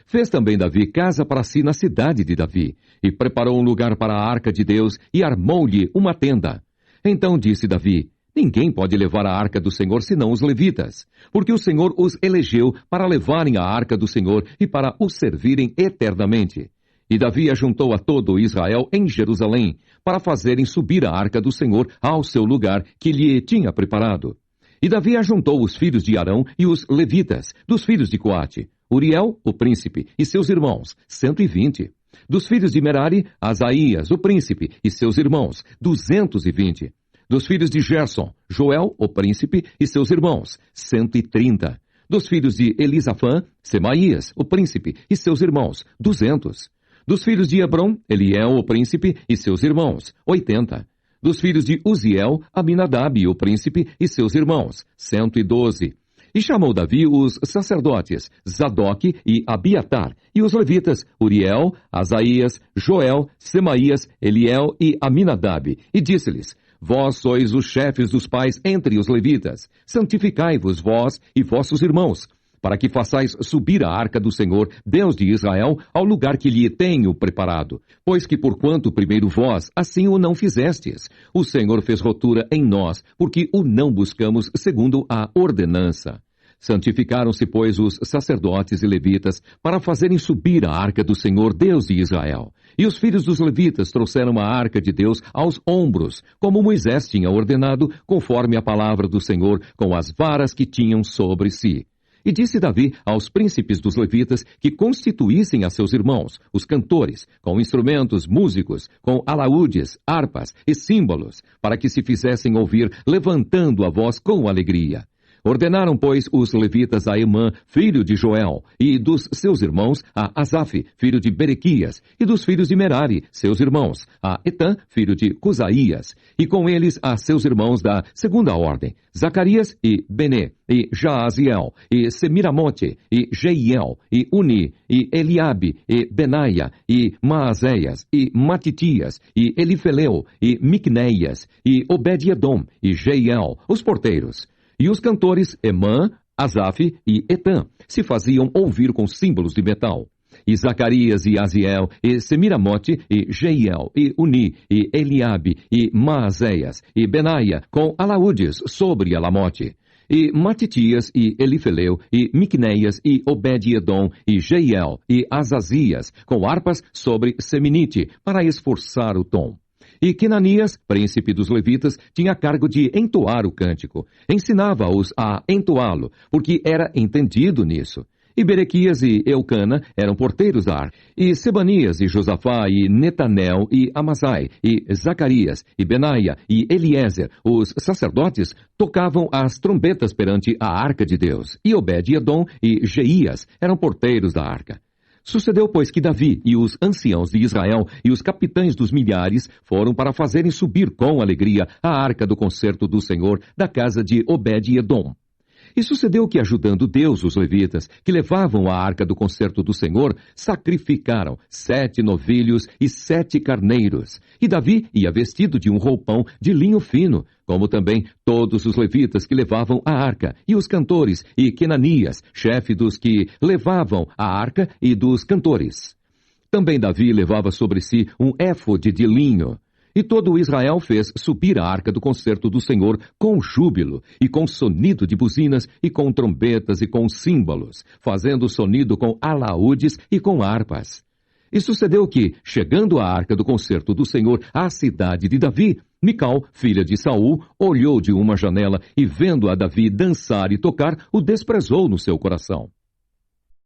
S1: Fez também Davi casa para si na cidade de Davi, e preparou um lugar para a arca de Deus, e armou-lhe uma tenda. Então disse Davi: Ninguém pode levar a arca do Senhor senão os levitas, porque o Senhor os elegeu para levarem a arca do Senhor e para o servirem eternamente. E Davi ajuntou a todo Israel em Jerusalém, para fazerem subir a arca do Senhor ao seu lugar que lhe tinha preparado. E Davi ajuntou os filhos de Arão e os levitas, dos filhos de Coate, Uriel, o príncipe, e seus irmãos, 120. Dos filhos de Merari, Asaías, o príncipe, e seus irmãos, 220. Dos filhos de Gerson, Joel, o príncipe, e seus irmãos, 130. Dos filhos de Elisafã, Semaías, o príncipe, e seus irmãos, 200. Dos filhos de Hebron, Eliel, o príncipe, e seus irmãos, 80. Dos filhos de Uziel, Aminadab, o príncipe, e seus irmãos, 112. E chamou Davi os sacerdotes, Zadoque e Abiatar, e os levitas, Uriel, Asaías, Joel, Semaías, Eliel e Aminadab, e disse-lhes: Vós sois os chefes dos pais entre os levitas. Santificai-vos vós e vossos irmãos, para que façais subir a arca do Senhor, Deus de Israel, ao lugar que lhe tenho preparado. Pois que porquanto primeiro vós, assim o não fizestes, o Senhor fez rotura em nós, porque o não buscamos segundo a ordenança. Santificaram-se, pois, os sacerdotes e levitas para fazerem subir a arca do Senhor, Deus de Israel. E os filhos dos levitas trouxeram a arca de Deus aos ombros, como Moisés tinha ordenado, conforme a palavra do Senhor, com as varas que tinham sobre si. E disse Davi aos príncipes dos levitas que constituíssem a seus irmãos, os cantores, com instrumentos músicos, com alaúdes, harpas e símbolos, para que se fizessem ouvir, levantando a voz com alegria. Ordenaram, pois, os levitas a Emã, filho de Joel, e dos seus irmãos a Asaf, filho de Berequias, e dos filhos de Merari, seus irmãos, a Etã, filho de Cusaías, e com eles a seus irmãos da segunda ordem, Zacarias e Bené, e Jaaziel, e Semiramote, e Jeiel, e Uni, e Eliabe, e Benaia, e Maazéias, e Matitias, e Elifeleu, e Miquneias, e Obed-edom, e Jeiel, os porteiros. E os cantores Emã, Asaf e Etã se faziam ouvir com símbolos de metal. E Zacarias e Aziel, e Semiramote, e Jeiel, e Uni, e Eliabe, e Maazéias, e Benaia, com alaúdes sobre Alamote. E Matitias, e Elifeleu, e Miquneias, e Obed-edom, e Jeiel, e Azazias, com harpas sobre Seminite, para esforçar o tom. E Quenanias, príncipe dos levitas, tinha cargo de entoar o cântico. Ensinava-os a entoá-lo, porque era entendido nisso. E Berequias e Eucana eram porteiros da arca. E Sebanias e Josafá e Netanel e Amasai e Zacarias e Benaia e Eliezer, os sacerdotes, tocavam as trombetas perante a arca de Deus. E Obed-edom e Jeías eram porteiros da arca. Sucedeu, pois, que Davi e os anciãos de Israel e os capitães dos milhares foram para fazerem subir com alegria a arca do concerto do Senhor da casa de Obed-edom. E sucedeu que, ajudando Deus os levitas, que levavam a arca do concerto do Senhor, sacrificaram 7 novilhos e 7 carneiros. E Davi ia vestido de um roupão de linho fino, como também todos os levitas que levavam a arca, e os cantores, e Quenanias, chefe dos que levavam a arca e dos cantores. Também Davi levava sobre si um éfode de linho. E todo Israel fez subir a arca do concerto do Senhor com júbilo, e com sonido de buzinas, e com trombetas, e com símbolos, fazendo sonido com alaúdes e com harpas. E sucedeu que, chegando a arca do concerto do Senhor à cidade de Davi, Mical, filha de Saul, olhou de uma janela, e vendo a Davi dançar e tocar, o desprezou no seu coração.